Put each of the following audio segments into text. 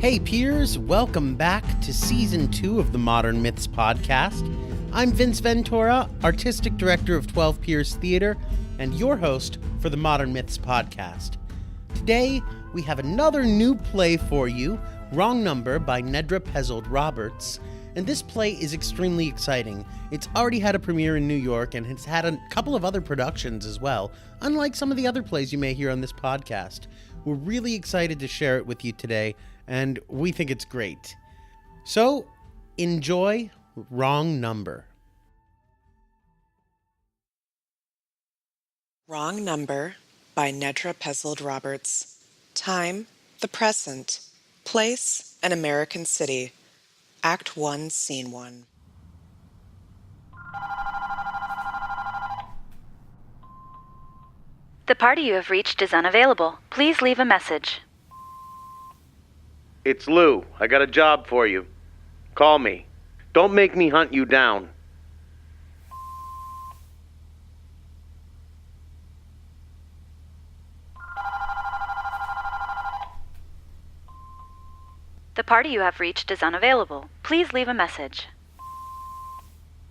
Hey peers, welcome back to Season 2 of the Modern Myths podcast. I'm Vince Ventura, Artistic Director of 12 Peers Theater, and your host for the Modern Myths podcast. Today, we have another new play for you, Wrong Number by Nedra Pezold Roberts, and this play is extremely exciting. It's already had a premiere in New York and has had a couple of other productions as well, unlike some of the other plays you may hear on this podcast. We're really excited to share it with you today, and we think it's great. So, enjoy Wrong Number. Wrong Number by Nedra Pezold Roberts. Time, the present. Place, an American city. Act 1, Scene 1. The party you have reached is unavailable. Please leave a message. It's Lou. I got a job for you. Call me. Don't make me hunt you down. The party you have reached is unavailable. Please leave a message.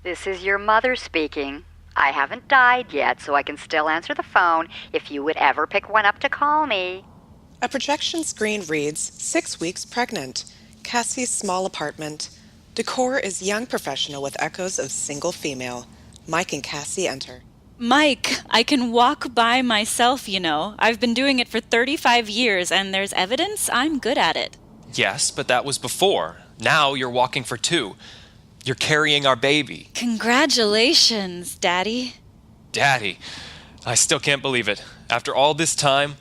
This is your mother speaking. I haven't died yet, so I can still answer the phone if you would ever pick one up to call me. A projection screen reads, 6 weeks pregnant. Cassie's small apartment. Decor is young professional with echoes of single female. Mike and Cassie enter. Mike, I can walk by myself, you know. I've been doing it for 35 years, and there's evidence I'm good at it. Yes, but that was before. Now you're walking for 2. You're carrying our baby. Congratulations, Daddy. Daddy, I still can't believe it. After all this time,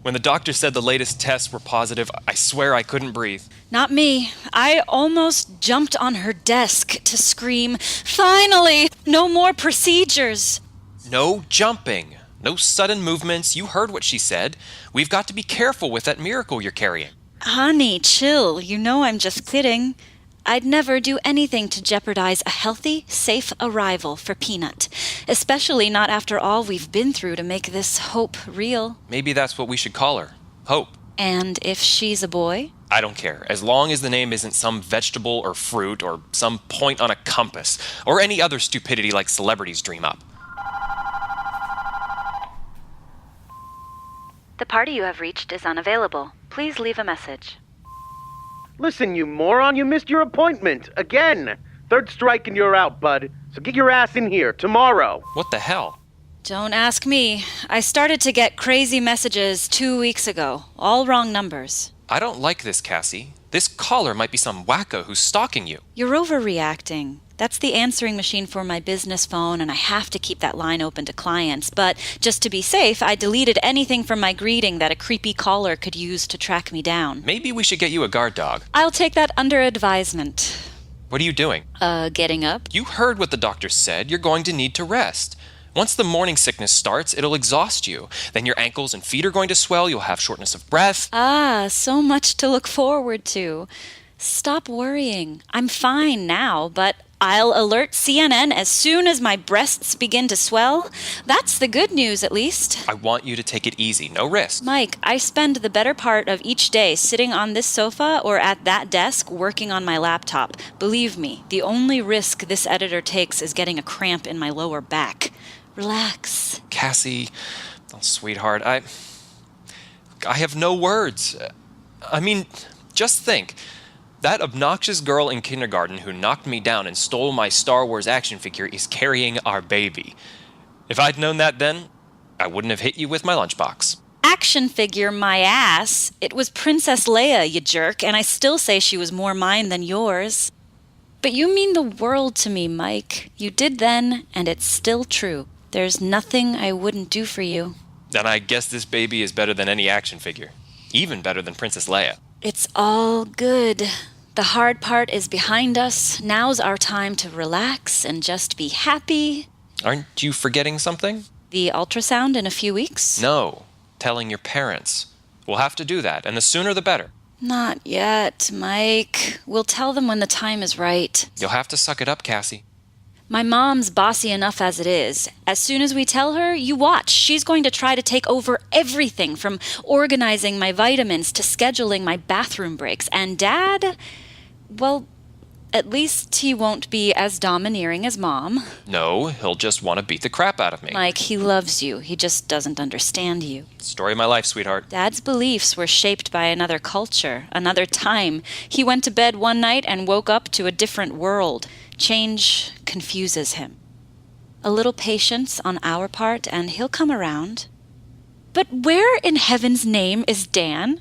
when the doctor said the latest tests were positive, I swear I couldn't breathe. Not me. I almost jumped on her desk to scream, "Finally! No more procedures!" No jumping. No sudden movements. You heard what she said. We've got to be careful with that miracle you're carrying. Honey, chill. You know I'm just kidding. I'd never do anything to jeopardize a healthy, safe arrival for Peanut, especially not after all we've been through to make this hope real. Maybe that's what we should call her. Hope. And if she's a boy? I don't care, as long as the name isn't some vegetable or fruit or some point on a compass or any other stupidity like celebrities dream up. The party you have reached is unavailable. Please leave a message. Listen, you moron, you missed your appointment. Again. Third strike and you're out, bud. So get your ass in here, tomorrow. What the hell? Don't ask me. I started to get crazy messages 2 weeks ago. All wrong numbers. I don't like this, Cassie. This caller might be some wacko who's stalking you. You're overreacting. That's the answering machine for my business phone, and I have to keep that line open to clients. But just to be safe, I deleted anything from my greeting that a creepy caller could use to track me down. Maybe we should get you a guard dog. I'll take that under advisement. What are you doing? Getting up? You heard what the doctor said. You're going to need to rest. Once the morning sickness starts, it'll exhaust you. Then your ankles and feet are going to swell. You'll have shortness of breath. Ah, so much to look forward to. Stop worrying. I'm fine now, but I'll alert CNN as soon as my breasts begin to swell. That's the good news, at least. I want you to take it easy. No risk. Mike, I spend the better part of each day sitting on this sofa or at that desk working on my laptop. Believe me, the only risk this editor takes is getting a cramp in my lower back. Relax. Cassie, oh, sweetheart, I have no words. I mean, just think. That obnoxious girl in kindergarten who knocked me down and stole my Star Wars action figure is carrying our baby. If I'd known that then, I wouldn't have hit you with my lunchbox. Action figure my ass. It was Princess Leia, you jerk, and I still say she was more mine than yours. But you mean the world to me, Mike. You did then, and it's still true. There's nothing I wouldn't do for you. Then I guess this baby is better than any action figure. Even better than Princess Leia. It's all good. The hard part is behind us. Now's our time to relax and just be happy. Aren't you forgetting something? The ultrasound in a few weeks? No, telling your parents. We'll have to do that, and the sooner the better. Not yet, Mike. We'll tell them when the time is right. You'll have to suck it up, Cassie. My mom's bossy enough as it is. As soon as we tell her, you watch. She's going to try to take over everything from organizing my vitamins to scheduling my bathroom breaks. And Dad, well, at least he won't be as domineering as Mom. No, he'll just want to beat the crap out of me. Mike, he loves you. He just doesn't understand you. Story of my life, sweetheart. Dad's beliefs were shaped by another culture, another time. He went to bed one night and woke up to a different world. Change confuses him. A little patience on our part, and he'll come around. But where in heaven's name is Dan?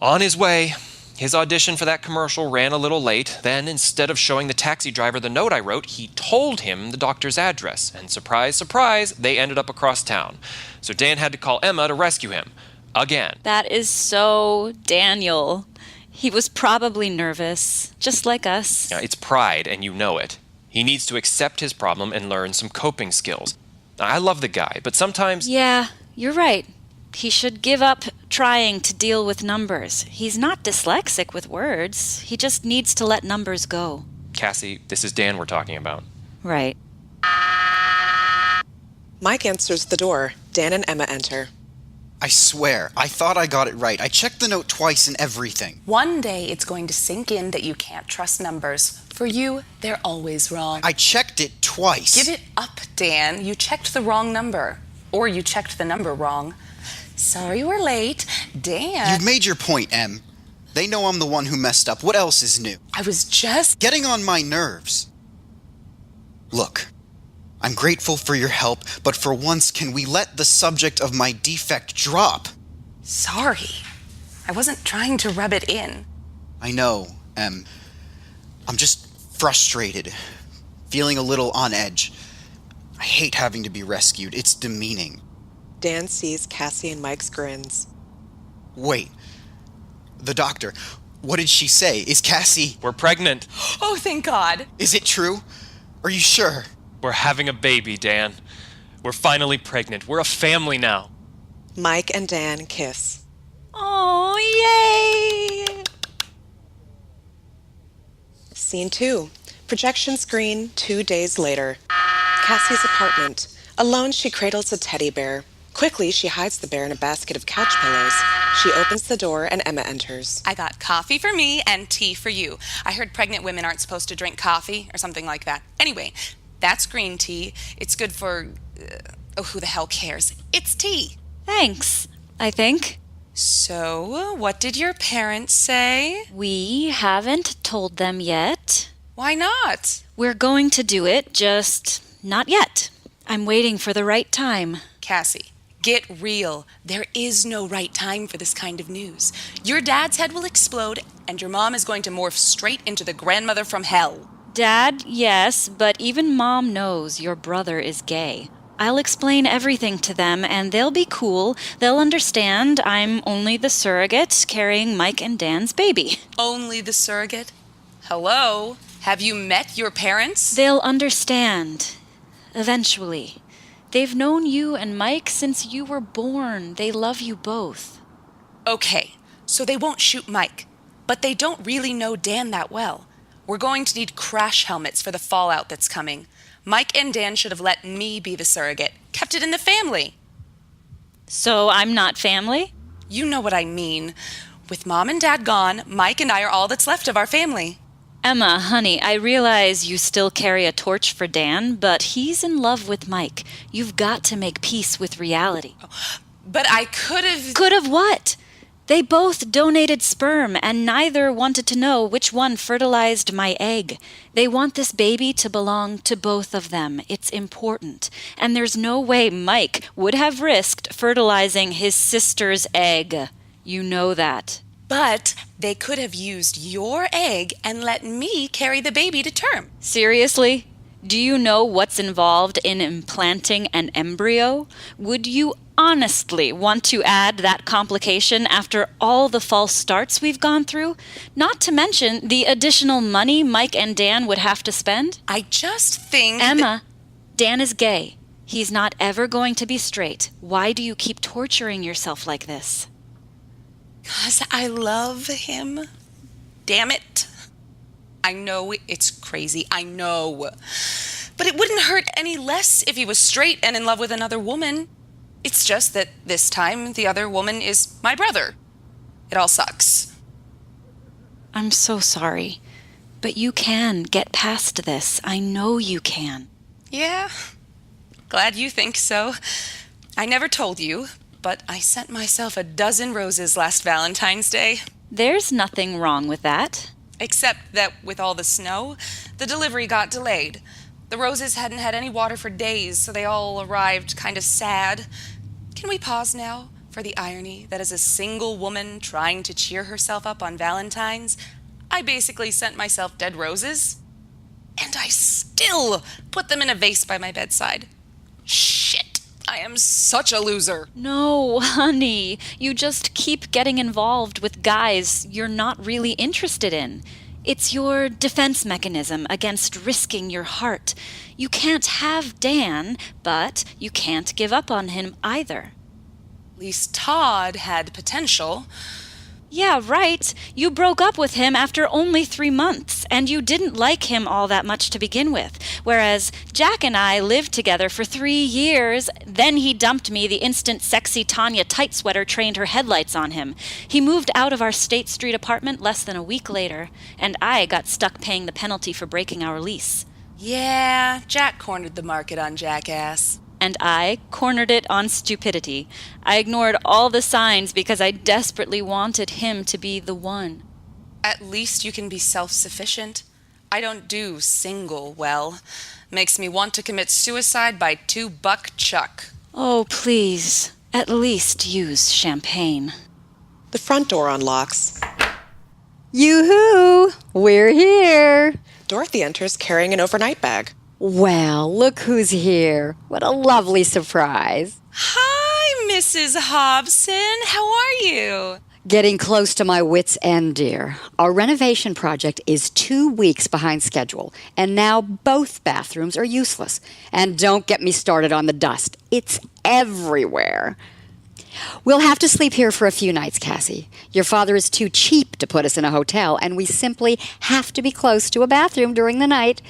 On his way. His audition for that commercial ran a little late. Then, instead of showing the taxi driver the note I wrote, he told him the doctor's address. And surprise, surprise, they ended up across town. So Dan had to call Emma to rescue him. Again. That is so Daniel. He was probably nervous, just like us. It's pride, and you know it. He needs to accept his problem and learn some coping skills. I love the guy, but sometimes... Yeah, you're right. He should give up trying to deal with numbers. He's not dyslexic with words. He just needs to let numbers go. Cassie, this is Dan we're talking about. Right. Mike answers the door. Dan and Emma enter. I swear, I thought I got it right. I checked the note twice and everything. One day it's going to sink in that you can't trust numbers. For you, they're always wrong. I checked it twice. Give it up, Dan. You checked the wrong number. Or you checked the number wrong. Sorry we're late. Dan... You've made your point, Em. They know I'm the one who messed up. What else is new? I was just... Getting on my nerves. Look, I'm grateful for your help, but for once, can we let the subject of my defect drop? Sorry. I wasn't trying to rub it in. I know, Em. I'm just frustrated, feeling a little on edge. I hate having to be rescued. It's demeaning. Dan sees Cassie and Mike's grins. Wait. The doctor. What did she say? Is Cassie... We're pregnant. Oh, thank God. Is it true? Are you sure? We're having a baby, Dan. We're finally pregnant. We're a family now. Mike and Dan kiss. Oh, yay! Scene 2. Projection screen 2 days later. Cassie's apartment. Alone, she cradles a teddy bear. Quickly, she hides the bear in a basket of couch pillows. She opens the door and Emma enters. I got coffee for me and tea for you. I heard pregnant women aren't supposed to drink coffee or something like that. Anyway, that's green tea. It's good for... who the hell cares? It's tea. Thanks, I think. So, what did your parents say? We haven't told them yet. Why not? We're going to do it, just not yet. I'm waiting for the right time. Cassie, get real. There is no right time for this kind of news. Your dad's head will explode, and your mom is going to morph straight into the grandmother from hell. Dad, yes, but even Mom knows your brother is gay. I'll explain everything to them, and they'll be cool. They'll understand I'm only the surrogate carrying Mike and Dan's baby. Only the surrogate? Hello? Have you met your parents? They'll understand. Eventually. They've known you and Mike since you were born. They love you both. Okay, so they won't shoot Mike, but they don't really know Dan that well. We're going to need crash helmets for the fallout that's coming. Mike and Dan should have let me be the surrogate, kept it in the family. So I'm not family? You know what I mean. With Mom and Dad gone, Mike and I are all that's left of our family. Emma, honey, I realize you still carry a torch for Dan, but he's in love with Mike. You've got to make peace with reality. But I could have... Could have what? They both donated sperm, and neither wanted to know which one fertilized my egg. They want this baby to belong to both of them. It's important. And there's no way Mike would have risked fertilizing his sister's egg. You know that. But they could have used your egg and let me carry the baby to term. Seriously? Do you know what's involved in implanting an embryo? Would you honestly want to add that complication after all the false starts we've gone through? Not to mention the additional money Mike and Dan would have to spend? I just think... Emma, Dan is gay. He's not ever going to be straight. Why do you keep torturing yourself like this? 'Cause I love him. Damn it. I know it's crazy. I know. But it wouldn't hurt any less if he was straight and in love with another woman. It's just that this time the other woman is my brother. It all sucks. I'm so sorry. But you can get past this. I know you can. Yeah, glad you think so. I never told you, but I sent myself a dozen roses last Valentine's Day. There's nothing wrong with that. Except that with all the snow, the delivery got delayed. The roses hadn't had any water for days, so they all arrived kind of sad. Can we pause now for the irony that as a single woman trying to cheer herself up on Valentine's, I basically sent myself dead roses? And I still put them in a vase by my bedside. Shit, I am such a loser. No, honey. You just keep getting involved with guys you're not really interested in. It's your defense mechanism against risking your heart. You can't have Dan, but you can't give up on him either. At least Todd had potential. Yeah, right. You broke up with him after only 3 months, and you didn't like him all that much to begin with. Whereas Jack and I lived together for 3 years. Then he dumped me the instant sexy Tanya tight sweater trained her headlights on him. He moved out of our State Street apartment less than a week later, and I got stuck paying the penalty for breaking our lease. Yeah, Jack cornered the market on Jackass. And I cornered it on stupidity. I ignored all the signs because I desperately wanted him to be the one. At least you can be self-sufficient. I don't do single well. Makes me want to commit suicide by $2 chuck. Oh, please. At least use champagne. The front door unlocks. Yoo-hoo! We're here! Dorothy enters carrying an overnight bag. Well, look who's here. What a lovely surprise. Hi, Mrs. Hobson. How are you? Getting close to my wit's end, dear. Our renovation project is 2 weeks behind schedule, and now both bathrooms are useless. And don't get me started on the dust. It's everywhere. We'll have to sleep here for a few nights, Cassie. Your father is too cheap to put us in a hotel, and we simply have to be close to a bathroom during the night.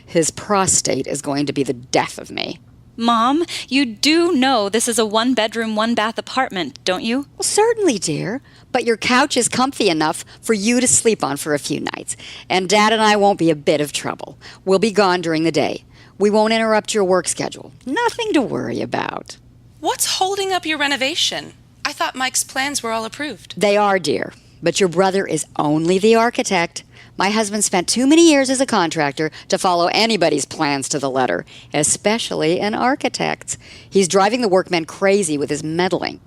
His prostate is going to be the death of me. Mom, you do know this is a 1-bedroom, 1-bath apartment, don't you? Well, certainly, dear. But your couch is comfy enough for you to sleep on for a few nights. And Dad and I won't be a bit of trouble. We'll be gone during the day. We won't interrupt your work schedule. Nothing to worry about. What's holding up your renovation? I thought Mike's plans were all approved. They are, dear. But your brother is only the architect. My husband spent too many years as a contractor to follow anybody's plans to the letter, especially an architect's. He's driving the workmen crazy with his meddling.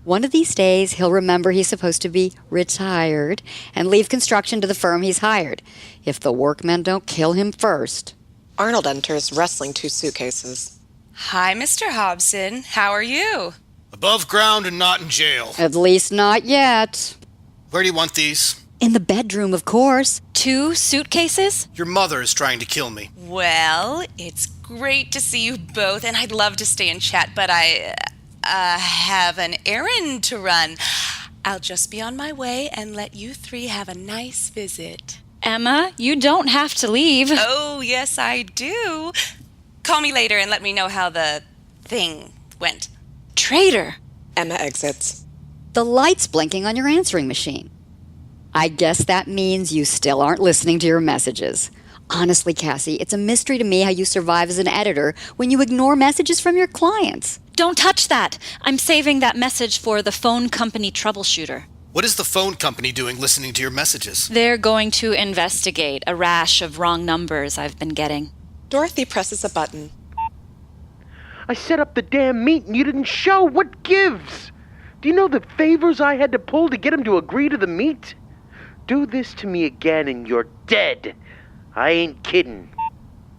One of these days, he'll remember he's supposed to be retired and leave construction to the firm he's hired, if the workmen don't kill him first. Arnold enters, wrestling 2 suitcases. Hi, Mr. Hobson. How are you? Above ground and not in jail. At least not yet. Where do you want these? In the bedroom, of course. 2 suitcases? Your mother is trying to kill me. Well, it's great to see you both, and I'd love to stay and chat, but I have an errand to run. I'll just be on my way and let you 3 have a nice visit. Emma, you don't have to leave. Oh, yes, I do. Call me later and let me know how the thing went. Traitor. Emma exits. The light's blinking on your answering machine. I guess that means you still aren't listening to your messages. Honestly, Cassie, it's a mystery to me how you survive as an editor when you ignore messages from your clients. Don't touch that. I'm saving that message for the phone company troubleshooter. What is the phone company doing listening to your messages? They're going to investigate a rash of wrong numbers I've been getting. Dorothy presses a button. I set up the damn meet and you didn't show. What gives? Do you know the favors I had to pull to get him to agree to the meet? Do this to me again and you're dead. I ain't kidding.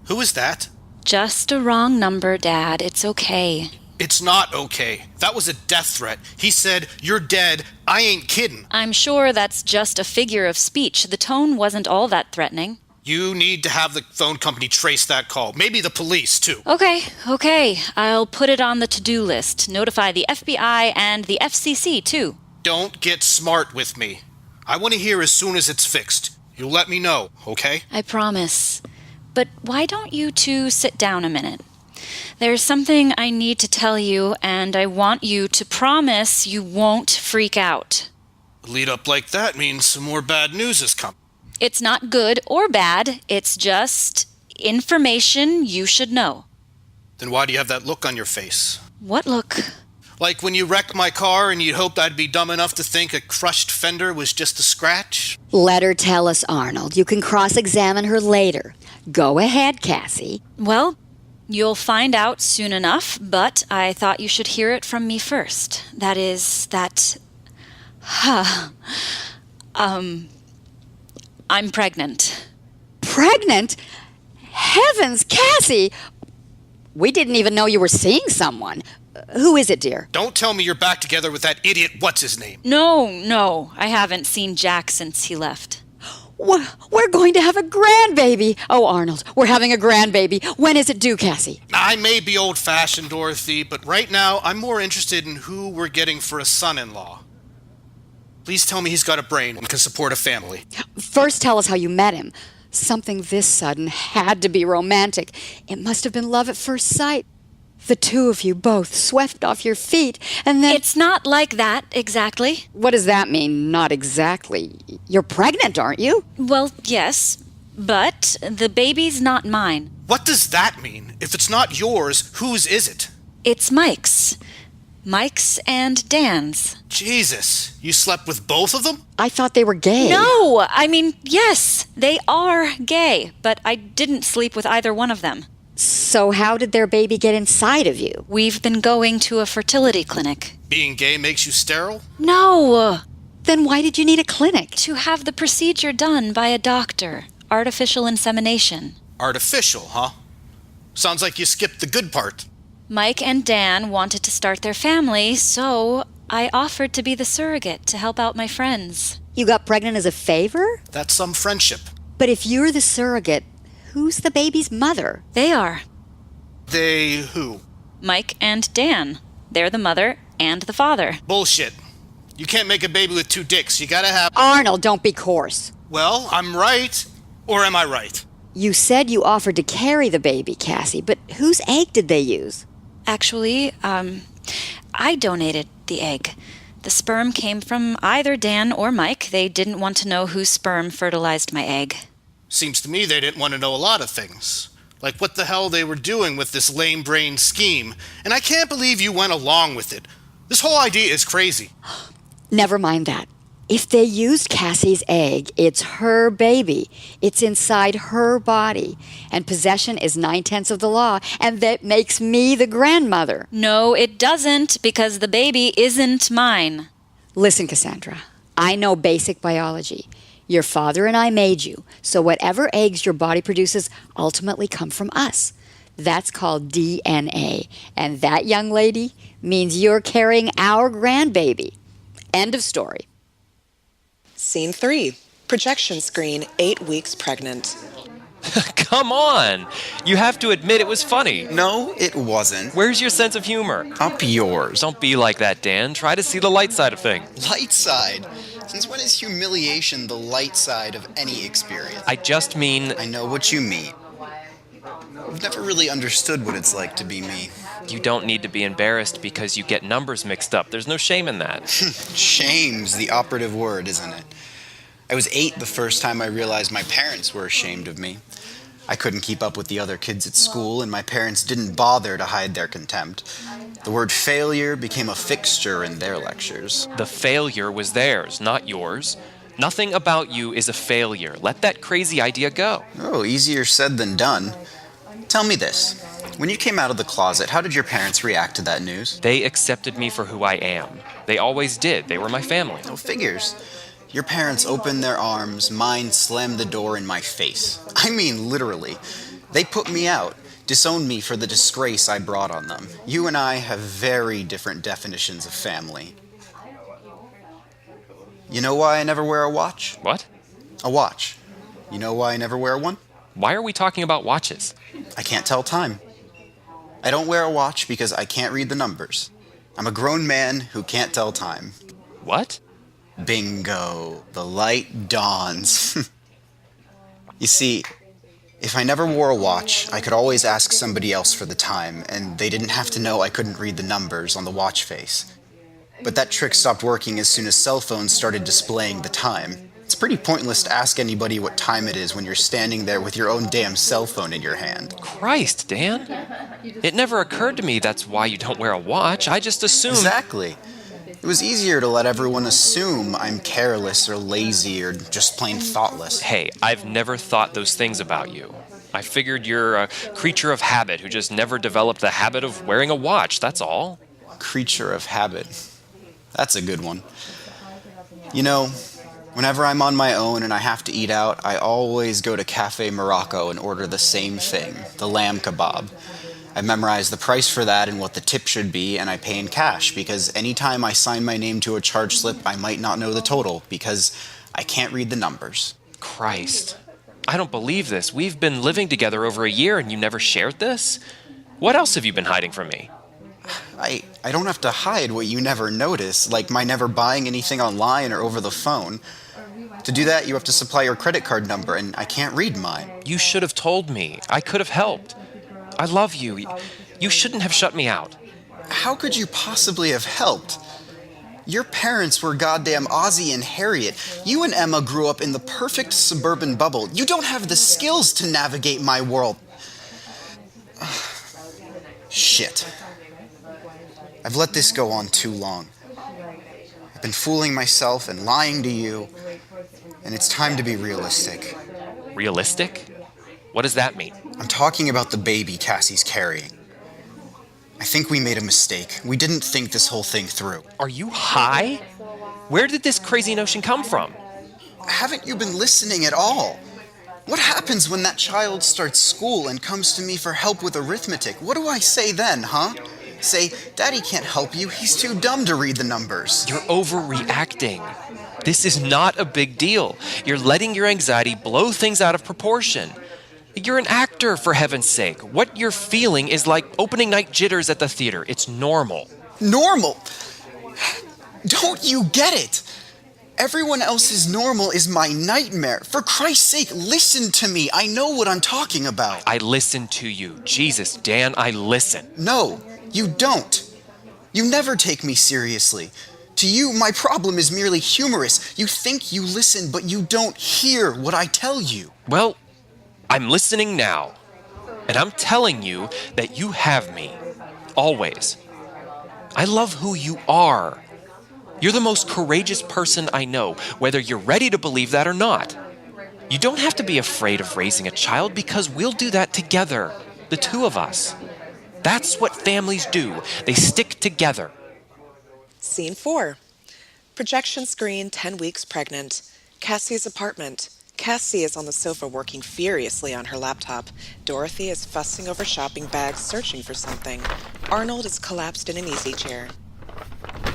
Who is that? Just a wrong number, Dad. It's okay. It's not okay. That was a death threat. He said, "You're dead. I ain't kidding." I'm sure that's just a figure of speech. The tone wasn't all that threatening. You need to have the phone company trace that call. Maybe the police, too. Okay. I'll put it on the to-do list. Notify the FBI and the FCC, too. Don't get smart with me. I want to hear as soon as it's fixed. You'll let me know, okay? I promise. But why don't you two sit down a minute? There's something I need to tell you, and I want you to promise you won't freak out. A lead up like that means some more bad news is coming. It's not good or bad, it's just information you should know. Then why do you have that look on your face? What look? Like when you wrecked my car and you'd hoped I'd be dumb enough to think a crushed fender was just a scratch? Let her tell us, Arnold. You can cross-examine her later. Go ahead, Cassie. Well, you'll find out soon enough, but I thought you should hear it from me first. That is, that... I'm pregnant. Pregnant? Heavens, Cassie! We didn't even know you were seeing someone. Who is it, dear? Don't tell me you're back together with that idiot what's-his-name. No, I haven't seen Jack since he left. We're going to have a grandbaby. Oh, Arnold, we're having a grandbaby. When is it due, Cassie? I may be old-fashioned, Dorothy, but right now I'm more interested in who we're getting for a son-in-law. Please tell me he's got a brain and can support a family. First, tell us how you met him. Something this sudden had to be romantic. It must have been love at first sight. The two of you both swept off your feet, and then... It's not like that, exactly. What does that mean, not exactly? You're pregnant, aren't you? Well, yes, but the baby's not mine. What does that mean? If it's not yours, whose is it? It's Mike's. Mike's and Dan's. Jesus, you slept with both of them? I thought they were gay. No, I mean, yes, they are gay, but I didn't sleep with either one of them. So how did their baby get inside of you? We've been going to a fertility clinic. Being gay makes you sterile? No! Then why did you need a clinic? To have the procedure done by a doctor. Artificial insemination. Artificial, huh? Sounds like you skipped the good part. Mike and Dan wanted to start their family, so I offered to be the surrogate to help out my friends. You got pregnant as a favor? That's some friendship. But if you're the surrogate, who's the baby's mother? They are. They who? Mike and Dan. They're the mother and the father. Bullshit. You can't make a baby with two dicks. You gotta have... Arnold, don't be coarse. Well, I'm right. Or am I right? You said you offered to carry the baby, Cassie, but whose egg did they use? Actually, I donated the egg. The sperm came from either Dan or Mike. They didn't want to know whose sperm fertilized my egg. Seems to me they didn't want to know a lot of things. Like what the hell they were doing with this lame-brained scheme. And I can't believe you went along with it. This whole idea is crazy. Never mind that. If they used Cassie's egg, it's her baby. It's inside her body. And possession is 9/10 of the law, and that makes me the grandmother. No, it doesn't, because the baby isn't mine. Listen, Cassandra, I know basic biology. Your father and I made you, so whatever eggs your body produces ultimately come from us. That's called DNA, and that, young lady, means you're carrying our grandbaby. End of story. Scene 3. Projection screen, 8 weeks pregnant. Come on! You have to admit it was funny. No, it wasn't. Where's your sense of humor? Up yours. Don't be like that, Dan. Try to see the light side of things. Light side? Since when is humiliation the light side of any experience? I just mean... I know what you mean. I've never really understood what it's like to be me. You don't need to be embarrassed because you get numbers mixed up. There's no shame in that. Shame's the operative word, isn't it? I was 8 the first time I realized my parents were ashamed of me. I couldn't keep up with the other kids at school, and my parents didn't bother to hide their contempt. The word failure became a fixture in their lectures. The failure was theirs, not yours. Nothing about you is a failure. Let that crazy idea go. Oh, easier said than done. Tell me this. When you came out of the closet, how did your parents react to that news? They accepted me for who I am. They always did. They were my family. No figures. Your parents opened their arms, mine slammed the door in my face. I mean, literally. They put me out, disowned me for the disgrace I brought on them. You and I have very different definitions of family. You know why I never wear a watch? What? A watch. You know why I never wear one? Why are we talking about watches? I can't tell time. I don't wear a watch because I can't read the numbers. I'm a grown man who can't tell time. What? Bingo. The light dawns. You see, If I never wore a watch, I could always ask somebody else for the time, and they didn't have to know I couldn't read the numbers on the watch face. But that trick stopped working as soon as cell phones started displaying the time. It's pretty pointless to ask anybody what time it is when you're standing there with your own damn cell phone in your hand. Christ, Dan. It never occurred to me that's why you don't wear a watch. I just assumed... Exactly. It was easier to let everyone assume I'm careless or lazy or just plain thoughtless. Hey, I've never thought those things about you. I figured you're a creature of habit who just never developed the habit of wearing a watch, that's all. Creature of habit. That's a good one. You know, whenever I'm on my own and I have to eat out, I always go to Cafe Morocco and order the same thing, the lamb kebab. I memorize the price for that and what the tip should be, and I pay in cash, because anytime I sign my name to a charge slip, I might not know the total, because I can't read the numbers. Christ. I don't believe this. We've been living together over a year and you never shared this? What else have you been hiding from me? I don't have to hide what you never notice, like my never buying anything online or over the phone. To do that, you have to supply your credit card number, and I can't read mine. You should have told me. I could have helped. I love you. You shouldn't have shut me out. How could you possibly have helped? Your parents were goddamn Ozzie and Harriet. You and Emma grew up in the perfect suburban bubble. You don't have the skills to navigate my world. Shit. I've let this go on too long. I've been fooling myself and lying to you, and it's time to be realistic. Realistic? What does that mean? I'm talking about the baby Cassie's carrying. I think we made a mistake. We didn't think this whole thing through. Are you high? Where did this crazy notion come from? Haven't you been listening at all? What happens when that child starts school and comes to me for help with arithmetic? What do I say then, huh? Say, Daddy can't help you. He's too dumb to read the numbers. You're overreacting. This is not a big deal. You're letting your anxiety blow things out of proportion. You're an actor, for heaven's sake. What you're feeling is like opening night jitters at the theater. It's normal. Normal? Don't you get it? Everyone else's normal is my nightmare. For Christ's sake, listen to me. I know what I'm talking about. I listen to you. Jesus, Dan, I listen. No, you don't. You never take me seriously. To you, my problem is merely humorous. You think you listen, but you don't hear what I tell you. Well, I'm listening now, and I'm telling you that you have me, always. I love who you are. You're the most courageous person I know, whether you're ready to believe that or not. You don't have to be afraid of raising a child, because we'll do that together, the two of us. That's what families do. They stick together. Scene 4. Projection screen, 10 weeks pregnant. Cassie's apartment. Cassie is on the sofa working furiously on her laptop. Dorothy is fussing over shopping bags, searching for something. Arnold is collapsed in an easy chair.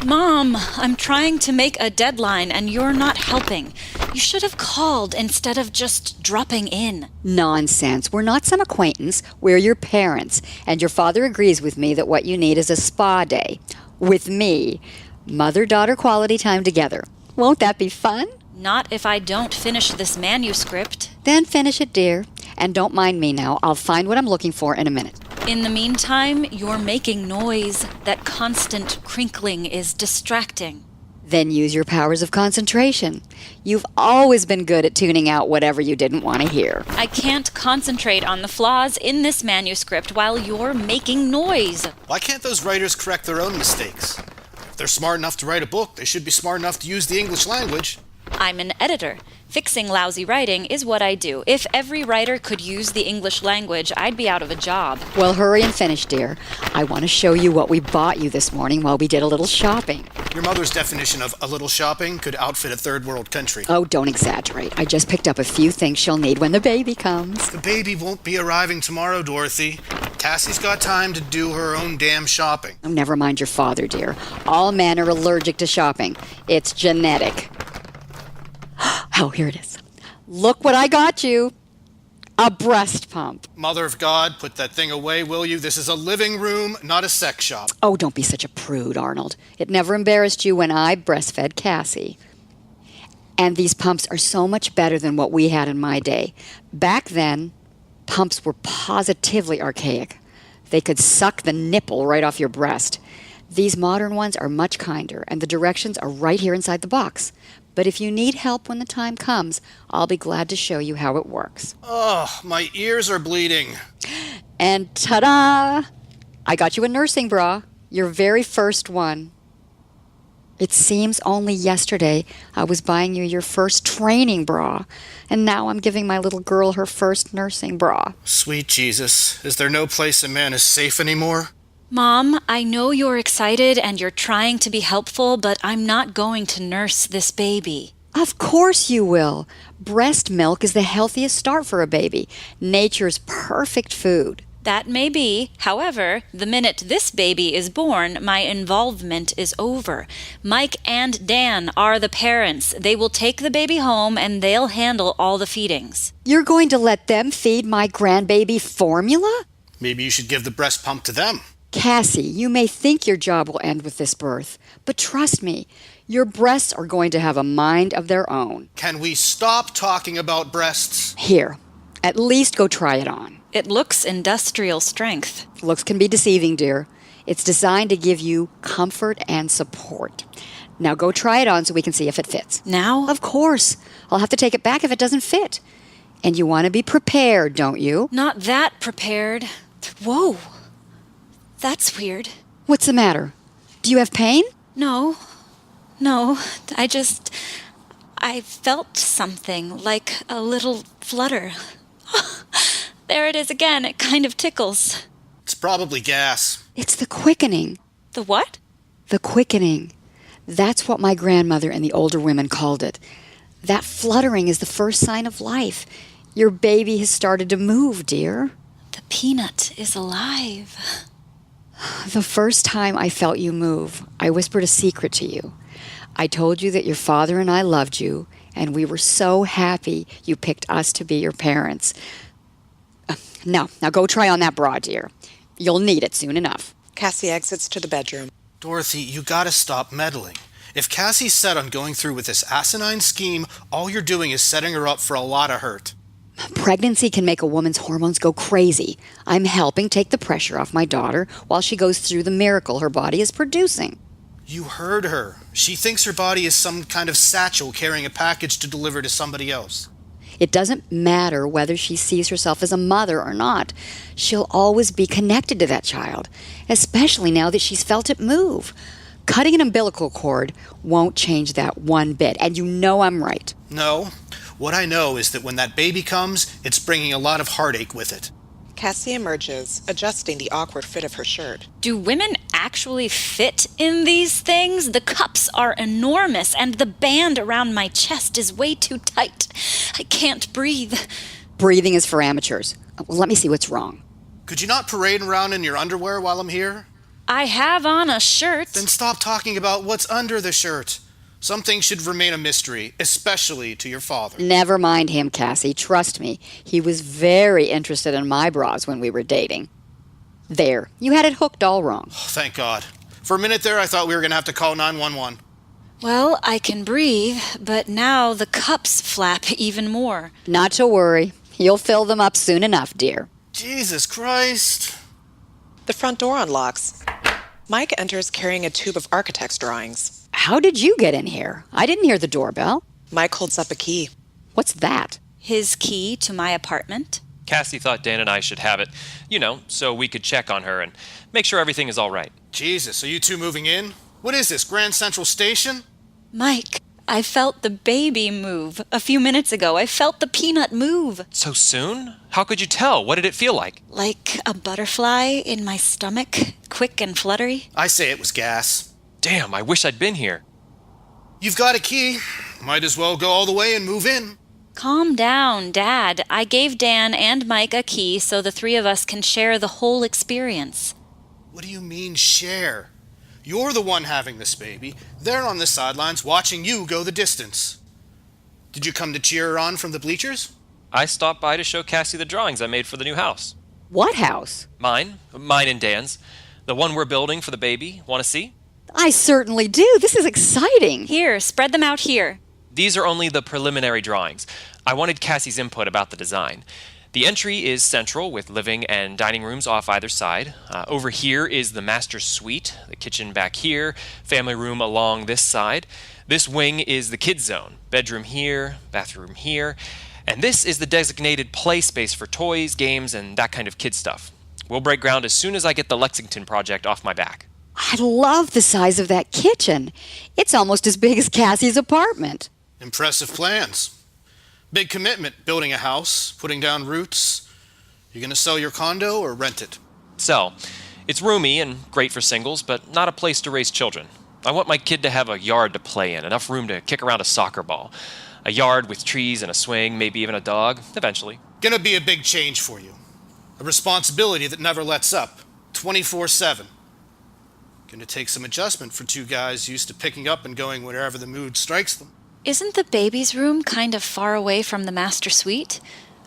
Mom, I'm trying to make a deadline and you're not helping. You should have called instead of just dropping in. Nonsense. We're not some acquaintance. We're your parents. And your father agrees with me that what you need is a spa day. With me. Mother-daughter quality time together. Won't that be fun? Not if I don't finish this manuscript. Then finish it, dear. And don't mind me now. I'll find what I'm looking for in a minute. In the meantime, you're making noise. That constant crinkling is distracting. Then use your powers of concentration. You've always been good at tuning out whatever you didn't want to hear. I can't concentrate on the flaws in this manuscript while you're making noise. Why can't those writers correct their own mistakes? If they're smart enough to write a book, they should be smart enough to use the English language. I'm an editor. Fixing lousy writing is what I do. If every writer could use the English language, I'd be out of a job. Well, hurry and finish, dear. I want to show you what we bought you this morning while we did a little shopping. Your mother's definition of a little shopping could outfit a third world country. Oh, don't exaggerate. I just picked up a few things she'll need when the baby comes. The baby won't be arriving tomorrow, Dorothy. Cassie's got time to do her own damn shopping. Oh, never mind your father, dear. All men are allergic to shopping. It's genetic. Oh, here it is. Look what I got you. A breast pump. Mother of God, put that thing away, will you? This is a living room, not a sex shop. Oh, don't be such a prude, Arnold. It never embarrassed you when I breastfed Cassie. And these pumps are so much better than what we had in my day. Back then, Pumps were positively archaic. They could suck the nipple right off your breast. These modern ones are much kinder, and the directions are right here inside the box. But if you need help when the time comes, I'll be glad to show you how it works. Oh, my ears are bleeding. And ta-da! I got you a nursing bra, your very first one. It seems only yesterday I was buying you your first training bra, and now I'm giving my little girl her first nursing bra. Sweet Jesus, is there no place a man is safe anymore? Mom, I know you're excited and you're trying to be helpful, but I'm not going to nurse this baby. Of course you will. Breast milk is the healthiest start for a baby. Nature's perfect food. That may be. However, the minute this baby is born, my involvement is over. Mike and Dan are the parents. They will take the baby home and they'll handle all the feedings. You're going to let them feed my grandbaby formula? Maybe you should give the breast pump to them. Cassie, you may think your job will end with this birth, but trust me, your breasts are going to have a mind of their own. Can we stop talking about breasts? Here, at least go try it on. It looks industrial strength. Looks can be deceiving, dear. It's designed to give you comfort and support. Now go try it on so we can see if it fits. Now? Of course. I'll have to take it back if it doesn't fit. And you want to be prepared, don't you? Not that prepared. Whoa. That's weird. What's the matter? Do you have pain? No, I felt something, like a little flutter. There it is again, it kind of tickles. It's probably gas. It's the quickening. The what? The quickening. That's what my grandmother and the older women called it. That fluttering is the first sign of life. Your baby has started to move, dear. The peanut is alive. The first time I felt you move, I whispered a secret to you. I told you that your father and I loved you, and we were so happy you picked us to be your parents. Now go try on that bra, dear. You'll need it soon enough. Cassie exits to the bedroom. Dorothy, you gotta stop meddling. If Cassie's set on going through with this asinine scheme, all you're doing is setting her up for a lot of hurt. Pregnancy can make a woman's hormones go crazy. I'm helping take the pressure off my daughter while she goes through the miracle her body is producing. You heard her. She thinks her body is some kind of satchel carrying a package to deliver to somebody else. It doesn't matter whether she sees herself as a mother or not. She'll always be connected to that child, especially now that she's felt it move. Cutting an umbilical cord won't change that one bit, and you know I'm right. No. What I know is that when that baby comes, it's bringing a lot of heartache with it. Cassie emerges, adjusting the awkward fit of her shirt. Do women actually fit in these things? The cups are enormous, and the band around my chest is way too tight. I can't breathe. Breathing is for amateurs. Let me see what's wrong. Could you not parade around in your underwear while I'm here? I have on a shirt. Then stop talking about what's under the shirt. Some things should remain a mystery, especially to your father. Never mind him, Cassie. Trust me. He was very interested in my bras when we were dating. There. You had it hooked all wrong. Oh, thank God. For a minute there, I thought we were going to have to call 911. Well, I can breathe, but now the cups flap even more. Not to worry. You'll fill them up soon enough, dear. Jesus Christ. The front door unlocks. Mike enters carrying a tube of architect's drawings. How did you get in here? I didn't hear the doorbell. Mike holds up a key. What's that? His key to my apartment? Cassie thought Dan and I should have it, so we could check on her and make sure everything is all right. Jesus, are you two moving in? What is this, Grand Central Station? Mike, I felt the baby move. A few minutes ago, I felt the peanut move. So soon? How could you tell? What did it feel like? Like a butterfly in my stomach, quick and fluttery. I say it was gas. Damn, I wish I'd been here. You've got a key. Might as well go all the way and move in. Calm down, Dad. I gave Dan and Mike a key so the three of us can share the whole experience. What do you mean, share? You're the one having this baby. They're on the sidelines watching you go the distance. Did you come to cheer her on from the bleachers? I stopped by to show Cassie the drawings I made for the new house. What house? Mine and Dan's. The one we're building for the baby. Want to see? I certainly do. This is exciting. Here, spread them out here. These are only the preliminary drawings. I wanted Cassie's input about the design. The entry is central with living and dining rooms off either side. Over here is the master suite, the kitchen back here, family room along this side. This wing is the kids zone, bedroom here, bathroom here, and this is the designated play space for toys, games, and that kind of kid stuff. We'll break ground as soon as I get the Lexington project off my back. I love the size of that kitchen. It's almost as big as Cassie's apartment. Impressive plans. Big commitment, building a house, putting down roots. You gonna sell your condo or rent it? Sell. It's roomy and great for singles, but not a place to raise children. I want my kid to have a yard to play in, enough room to kick around a soccer ball. A yard with trees and a swing, maybe even a dog, eventually. Gonna be a big change for you. A responsibility that never lets up, 24/7. Gonna take some adjustment for two guys used to picking up and going wherever the mood strikes them. Isn't the baby's room kind of far away from the master suite?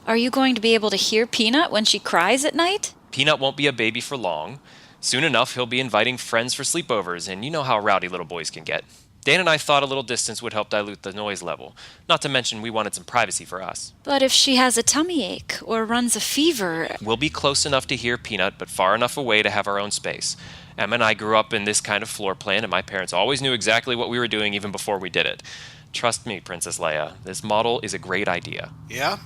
Are you going to be able to hear Peanut when she cries at night? Peanut won't be a baby for long. Soon enough, he'll be inviting friends for sleepovers, and you know how rowdy little boys can get. Dan and I thought a little distance would help dilute the noise level. Not to mention we wanted some privacy for us. But if she has a tummy ache or runs a fever... We'll be close enough to hear Peanut, but far enough away to have our own space. Emma and I grew up in this kind of floor plan, and my parents always knew exactly what we were doing even before we did it. Trust me, Princess Leia, this model is a great idea. Yeah?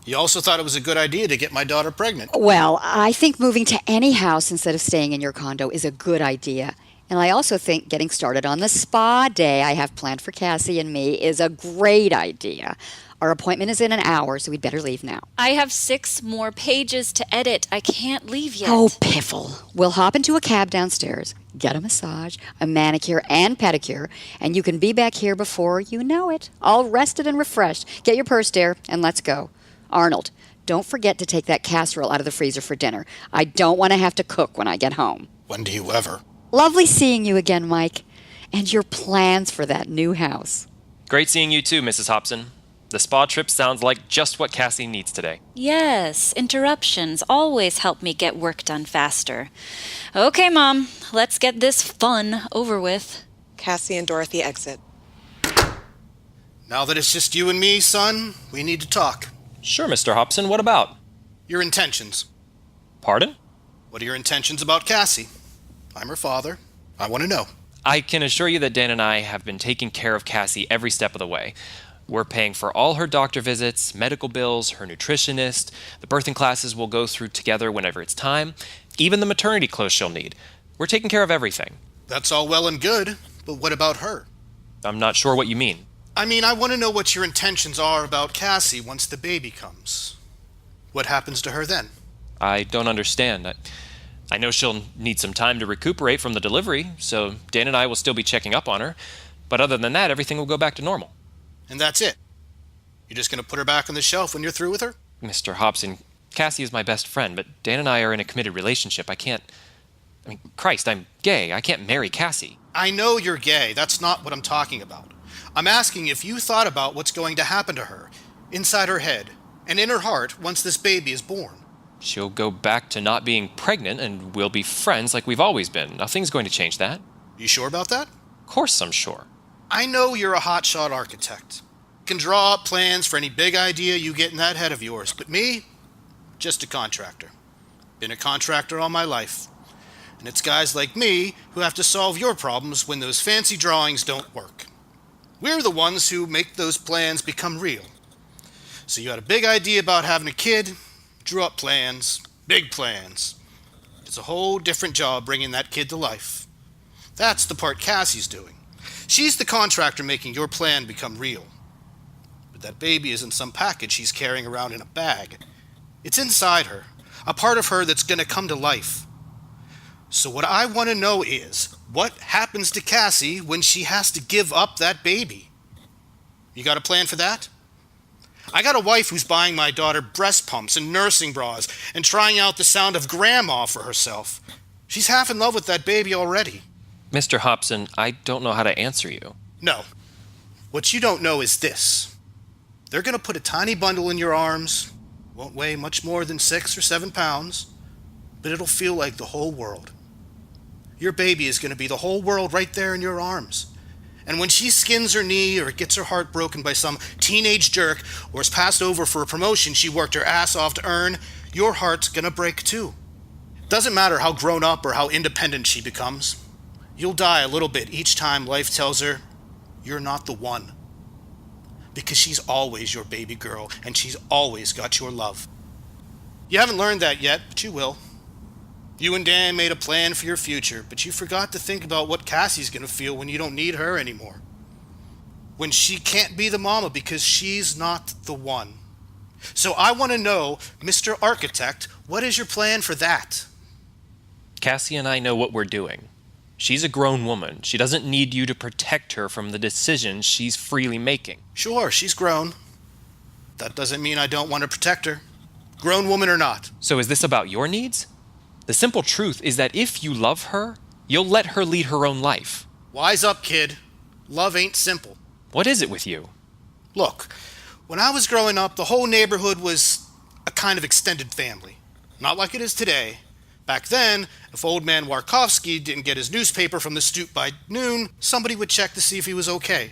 You also thought it was a good idea to get my daughter pregnant. Well, I think moving to any house instead of staying in your condo is a good idea. And I also think getting started on the spa day I have planned for Cassie and me is a great idea. Our appointment is in an hour, so we'd better leave now. I have 6 more pages to edit. I can't leave yet. Oh, piffle. We'll hop into a cab downstairs, get a massage, a manicure, and pedicure, and you can be back here before you know it. All rested and refreshed. Get your purse, dear, and let's go. Arnold, don't forget to take that casserole out of the freezer for dinner. I don't want to have to cook when I get home. When do you ever? Lovely seeing you again, Mike, and your plans for that new house. Great seeing you too, Mrs. Hobson. The spa trip sounds like just what Cassie needs today. Yes, interruptions always help me get work done faster. Okay, Mom, let's get this fun over with. Cassie and Dorothy exit. Now that it's just you and me, son, we need to talk. Sure, Mr. Hobson, what about? Your intentions. Pardon? What are your intentions about Cassie? I'm her father. I want to know. I can assure you that Dan and I have been taking care of Cassie every step of the way. We're paying for all her doctor visits, medical bills, her nutritionist. The birthing classes we'll go through together whenever it's time. Even the maternity clothes she'll need. We're taking care of everything. That's all well and good, but what about her? I'm not sure what you mean. I want to know what your intentions are about Cassie once the baby comes. What happens to her then? I don't understand. I know she'll need some time to recuperate from the delivery, so Dan and I will still be checking up on her. But other than that, everything will go back to normal. And that's it? You're just going to put her back on the shelf when you're through with her? Mr. Hobson, Cassie is my best friend, but Dan and I are in a committed relationship. Christ, I'm gay. I can't marry Cassie. I know you're gay. That's not what I'm talking about. I'm asking if you thought about what's going to happen to her, inside her head, and in her heart once this baby is born. She'll go back to not being pregnant, and we'll be friends like we've always been. Nothing's going to change that. You sure about that? Of course I'm sure. I know you're a hotshot architect. You can draw up plans for any big idea you get in that head of yours, but me, just a contractor. Been a contractor all my life. And it's guys like me who have to solve your problems when those fancy drawings don't work. We're the ones who make those plans become real. So you had a big idea about having a kid, drew up plans, big plans. It's a whole different job bringing that kid to life. That's the part Cassie's doing. She's the contractor making your plan become real. But that baby isn't some package she's carrying around in a bag. It's inside her, a part of her that's going to come to life. So what I want to know is, what happens to Cassie when she has to give up that baby? You got a plan for that? I got a wife who's buying my daughter breast pumps and nursing bras and trying out the sound of grandma for herself. She's half in love with that baby already. Mr. Hobson, I don't know how to answer you. No. What you don't know is this. They're going to put a tiny bundle in your arms. Won't weigh much more than 6 or 7 pounds, but it'll feel like the whole world. Your baby is going to be the whole world right there in your arms. And when she skins her knee or gets her heart broken by some teenage jerk or is passed over for a promotion she worked her ass off to earn, your heart's gonna break too. Doesn't matter how grown up or how independent she becomes. You'll die a little bit each time life tells her you're not the one. Because she's always your baby girl and she's always got your love. You haven't learned that yet, but you will. You and Dan made a plan for your future, but you forgot to think about what Cassie's gonna feel when you don't need her anymore. When she can't be the mama because she's not the one. So I want to know, Mr. Architect, what is your plan for that? Cassie and I know what we're doing. She's a grown woman. She doesn't need you to protect her from the decisions she's freely making. Sure, she's grown. That doesn't mean I don't want to protect her. Grown woman or not. So is this about your needs? The simple truth is that if you love her, you'll let her lead her own life. Wise up, kid. Love ain't simple. What is it with you? Look, when I was growing up, the whole neighborhood was a kind of extended family. Not like it is today. Back then, if old man Warkowski didn't get his newspaper from the stoop by noon, somebody would check to see if he was okay.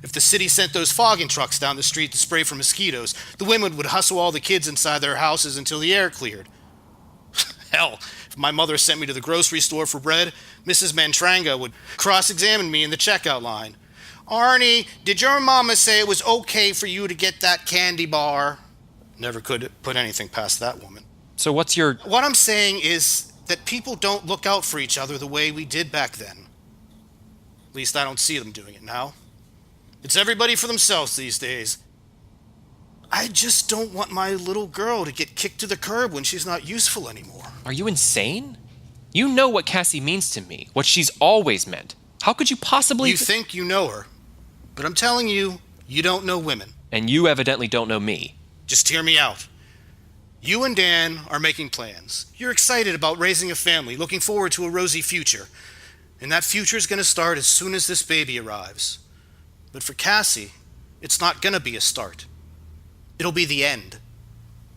If the city sent those fogging trucks down the street to spray for mosquitoes, the women would hustle all the kids inside their houses until the air cleared. Hell, if my mother sent me to the grocery store for bread, Mrs. Mantranga would cross-examine me in the checkout line. Arnie, did your mama say it was okay for you to get that candy bar? Never could put anything past that woman. So what's your... What I'm saying is that people don't look out for each other the way we did back then. At least I don't see them doing it now. It's everybody for themselves these days. I just don't want my little girl to get kicked to the curb when she's not useful anymore. Are you insane? You know what Cassie means to me, what she's always meant. How could you possibly... You think you know her, but I'm telling you, you don't know women. And you evidently don't know me. Just hear me out. You and Dan are making plans. You're excited about raising a family, looking forward to a rosy future. And that future is going to start as soon as this baby arrives. But for Cassie, it's not going to be a start. It'll be the end.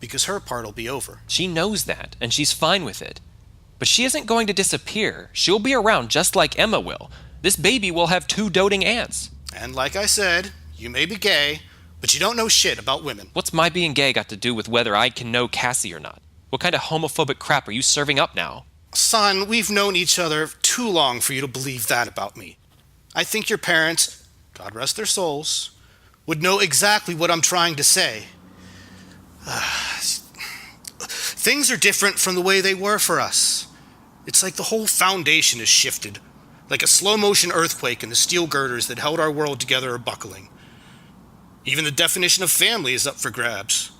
Because her part will be over. She knows that, and she's fine with it. But she isn't going to disappear. She'll be around just like Emma will. This baby will have 2 doting aunts. And like I said, you may be gay, but you don't know shit about women. What's my being gay got to do with whether I can know Cassie or not? What kind of homophobic crap are you serving up now? Son, we've known each other too long for you to believe that about me. I think your parents, God rest their souls, would know exactly what I'm trying to say. Things are different from the way they were for us. It's like the whole foundation has shifted, like a slow-motion earthquake, and the steel girders that held our world together are buckling. Even the definition of family is up for grabs.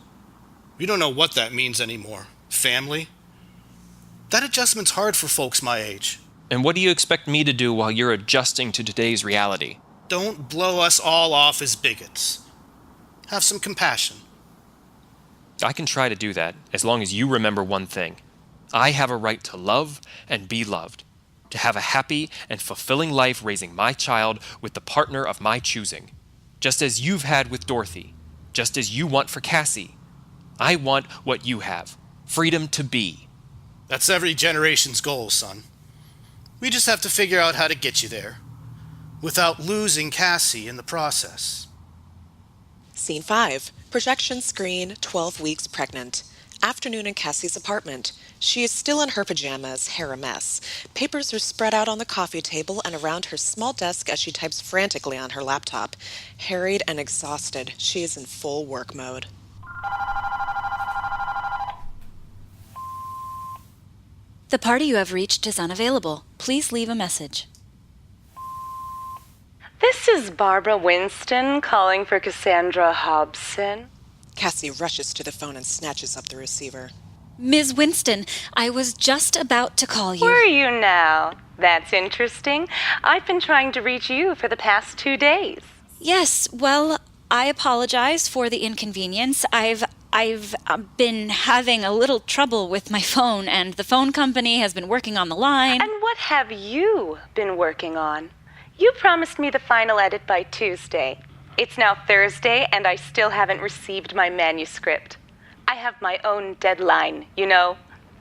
We don't know what that means anymore. Family? That adjustment's hard for folks my age. And what do you expect me to do while you're adjusting to today's reality? Don't blow us all off as bigots. Have some compassion. I can try to do that, as long as you remember one thing. I have a right to love and be loved, to have a happy and fulfilling life raising my child with the partner of my choosing, just as you've had with Dorothy, just as you want for Cassie. I want what you have, freedom to be. That's every generation's goal, son. We just have to figure out how to get you there, without losing Cassie in the process. Scene 5. Projection screen, 12 weeks pregnant. Afternoon in Cassie's apartment. She is still in her pajamas, hair a mess. Papers are spread out on the coffee table and around her small desk as she types frantically on her laptop. Harried and exhausted, she is in full work mode. The party you have reached is unavailable. Please leave a message. This is Barbara Winston calling for Cassandra Hobson. Cassie rushes to the phone and snatches up the receiver. Ms. Winston, I was just about to call you. Where are you now? That's interesting. I've been trying to reach you for the past 2 days. Yes, well, I apologize for the inconvenience. I've been having a little trouble with my phone, and the phone company has been working on the line. And what have you been working on? You promised me the final edit by Tuesday. It's now Thursday, and I still haven't received my manuscript. I have my own deadline, you know.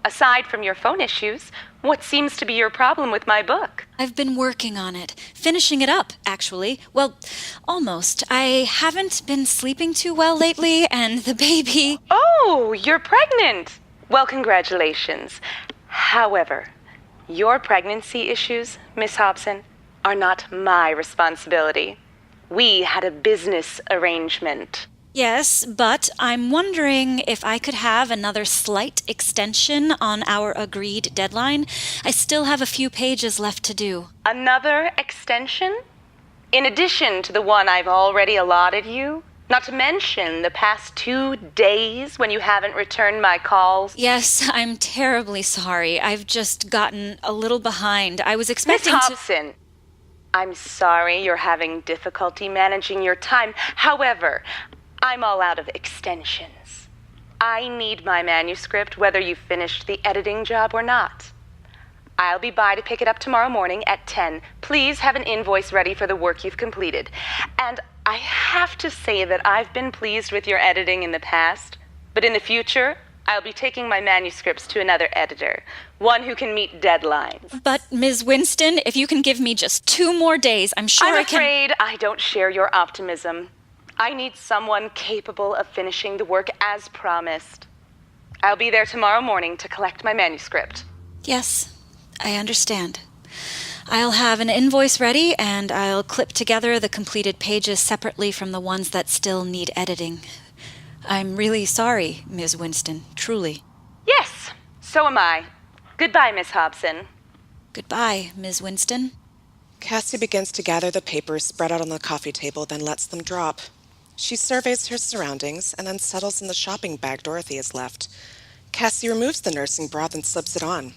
Aside from your phone issues, What seems to be your problem with my book? I've been working on it. Finishing it up, actually. Well, almost. I haven't been sleeping too well lately, and the baby... Oh, you're pregnant! Well, congratulations. However, your pregnancy issues, Miss Hobson, are not my responsibility. We had a business arrangement. Yes, but I'm wondering if I could have another slight extension on our agreed deadline. I still have a few pages left to do. Another extension? In addition to the one I've already allotted you? Not to mention the past 2 days when you haven't returned my calls? Yes, I'm terribly sorry. I've just gotten a little behind. I was expecting Miss Hobson, I'm sorry you're having difficulty managing your time. However, I'm all out of extensions. I need my manuscript whether you finished the editing job or not. I'll be by to pick it up tomorrow morning at 10. Please have an invoice ready for the work you've completed. And I have to say that I've been pleased with your editing in the past, but in the future, I'll be taking my manuscripts to another editor, one who can meet deadlines. But, Ms. Winston, if you can give me just 2 more days, I'm sure I'm afraid I don't share your optimism. I need someone capable of finishing the work as promised. I'll be there tomorrow morning to collect my manuscript. Yes, I understand. I'll have an invoice ready, and I'll clip together the completed pages separately from the ones that still need editing. I'm really sorry, Ms. Winston, truly. Yes, so am I. Goodbye, Miss Hobson. Goodbye, Ms. Winston. Cassie begins to gather the papers spread out on the coffee table, then lets them drop. She surveys her surroundings and then settles in the shopping bag Dorothy has left. Cassie removes the nursing bra and slips it on.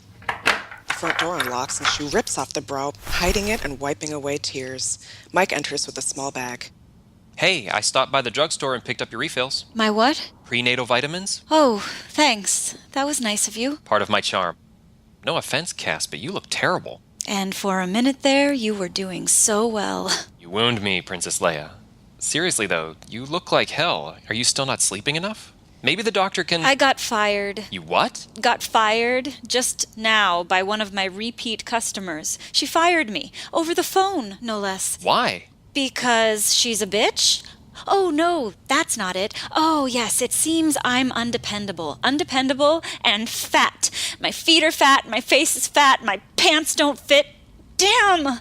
The front door unlocks and she rips off the bra, hiding it and wiping away tears. Mike enters with a small bag. Hey, I stopped by the drugstore and picked up your refills. My what? Prenatal vitamins. Oh, thanks. That was nice of you. Part of my charm. No offense, Cass, but you look terrible. And for a minute there, you were doing so well. You wound me, Princess Leia. Seriously, though, you look like hell. Are you still not sleeping enough? Maybe the doctor can... I got fired. You what? Got fired just now by one of my repeat customers. She fired me. Over the phone, no less. Why? Because she's a bitch? Oh, no, that's not it. Oh, yes, it seems I'm undependable. Undependable and fat. My feet are fat, my face is fat, my pants don't fit. Damn!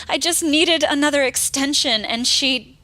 I just needed another extension, and she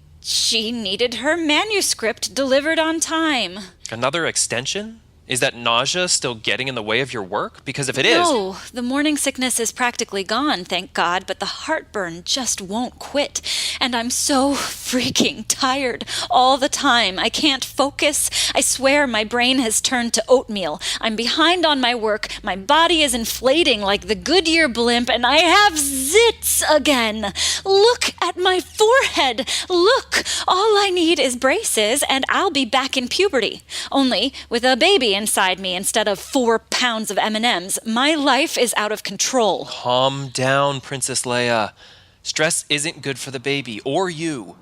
needed her manuscript delivered on time. Another extension? Is that nausea still getting in the way of your work? Because if it is... No, the morning sickness is practically gone, thank God, but the heartburn just won't quit. And I'm so freaking tired all the time. I can't focus. I swear my brain has turned to oatmeal. I'm behind on my work. My body is inflating like the Goodyear blimp, and I have zits again. Look at my forehead. Look, all I need is braces, and I'll be back in puberty. Only with a baby inside me instead of 4 pounds of M&Ms. My life is out of control. Calm down, Princess Leia. Stress isn't good for the baby or you.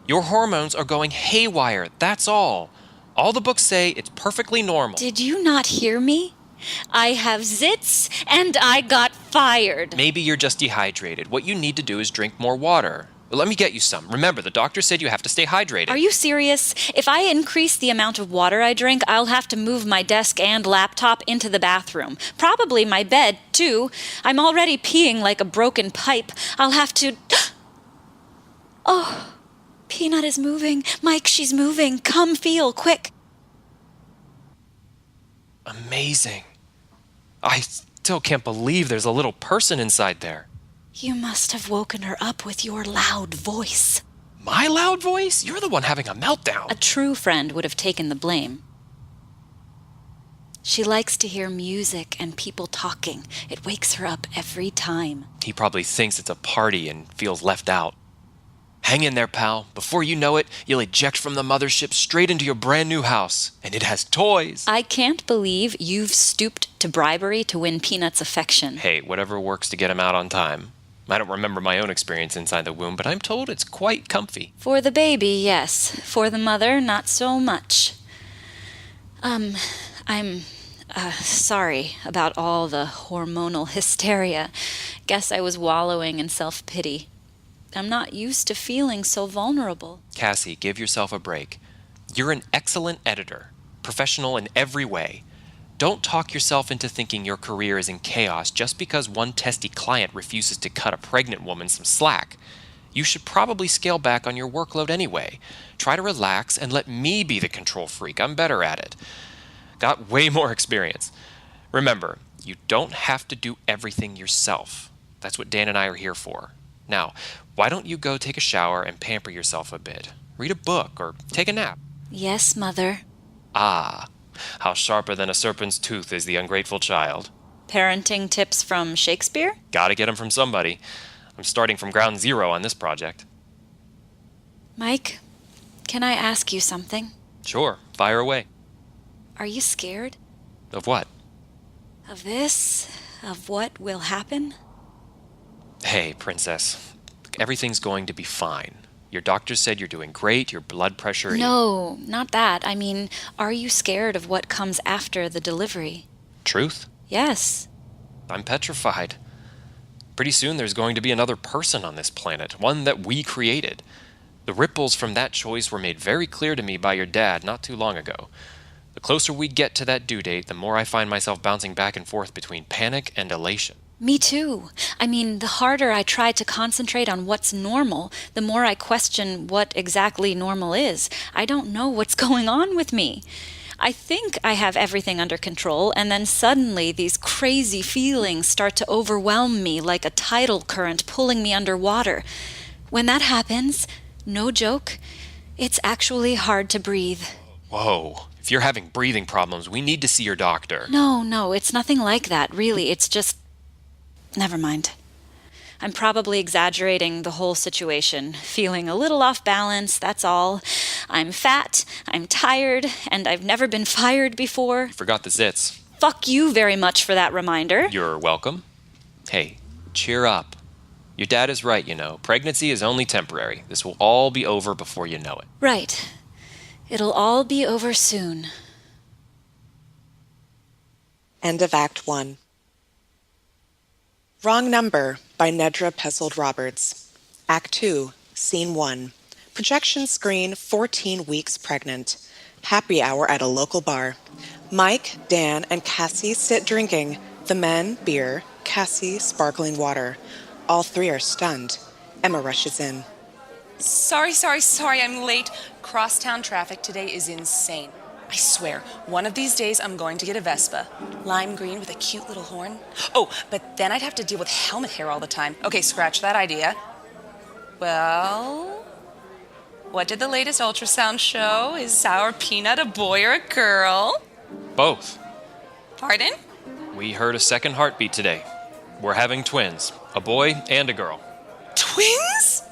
Your hormones are going haywire, that's all. All the books say it's perfectly normal. Did you not hear me? I have zits and I got fired. Maybe you're just dehydrated. What you need to do is drink more water. Let me get you some. Remember, the doctor said you have to stay hydrated. Are you serious? If I increase the amount of water I drink, I'll have to move my desk and laptop into the bathroom. Probably my bed, too. I'm already peeing like a broken pipe. I'll have to... Oh, Peanut is moving. Mike, she's moving. Come feel, quick. Amazing. I still can't believe there's a little person inside there. You must have woken her up with your loud voice. My loud voice? You're the one having a meltdown. A true friend would have taken the blame. She likes to hear music and people talking. It wakes her up every time. He probably thinks it's a party and feels left out. Hang in there, pal. Before you know it, you'll eject from the mothership straight into your brand new house. And it has toys. I can't believe you've stooped to bribery to win Peanut's affection. Hey, whatever works to get him out on time. I don't remember my own experience inside the womb, but I'm told it's quite comfy. For the baby, yes. For the mother, not so much. I'm Sorry about all the hormonal hysteria. Guess I was wallowing in self-pity. I'm not used to feeling so vulnerable. Cassie, give yourself a break. You're an excellent editor, professional in every way. Don't talk yourself into thinking your career is in chaos just because one testy client refuses to cut a pregnant woman some slack. You should probably scale back on your workload anyway. Try to relax and let me be the control freak. I'm better at it. Got way more experience. Remember, you don't have to do everything yourself. That's what Dan and I are here for. Now, why don't you go take a shower and pamper yourself a bit? Read a book or take a nap. Yes, Mother. Ah, how sharper than a serpent's tooth is the ungrateful child. Parenting tips from Shakespeare? Gotta get 'em from somebody. I'm starting from ground zero on this project. Mike, can I ask you something? Sure, fire away. Are you scared? Of what? Of this? Of what will happen? Hey, Princess. Everything's going to be fine. Your doctor said you're doing great, your blood pressure... No, not that. I mean, are you scared of what comes after the delivery? Truth? Yes. I'm petrified. Pretty soon there's going to be another person on this planet, one that we created. The ripples from that choice were made very clear to me by your dad not too long ago. The closer we get to that due date, the more I find myself bouncing back and forth between panic and elation. Me too. I mean, the harder I try to concentrate on what's normal, the more I question what exactly normal is. I don't know what's going on with me. I think I have everything under control, and then suddenly these crazy feelings start to overwhelm me like a tidal current pulling me underwater. When that happens, no joke, it's actually hard to breathe. Whoa. If you're having breathing problems, we need to see your doctor. No, it's nothing like that, really. It's just... Never mind. I'm probably exaggerating the whole situation, feeling a little off balance, that's all. I'm fat, I'm tired, and I've never been fired before. You forgot the zits. Fuck you very much for that reminder. You're welcome. Hey, cheer up. Your dad is right, you know. Pregnancy is only temporary. This will all be over before you know it. Right. It'll all be over soon. End of Act 1. Wrong Number by Nedra Pezold Roberts. Act 2, Scene 1. Projection screen, 14 weeks pregnant. Happy hour at a local bar. Mike, Dan, and Cassie sit drinking. The men, beer. Cassie, sparkling water. All three are stunned. Emma rushes in. Sorry, I'm late. Crosstown traffic today is insane. I swear, one of these days I'm going to get a Vespa. Lime green with a cute little horn. Oh, but then I'd have to deal with helmet hair all the time. Okay, scratch that idea. Well, what did the latest ultrasound show? Is our peanut a boy or a girl? Both. Pardon? We heard a second heartbeat today. We're having twins, a boy and a girl. Twins?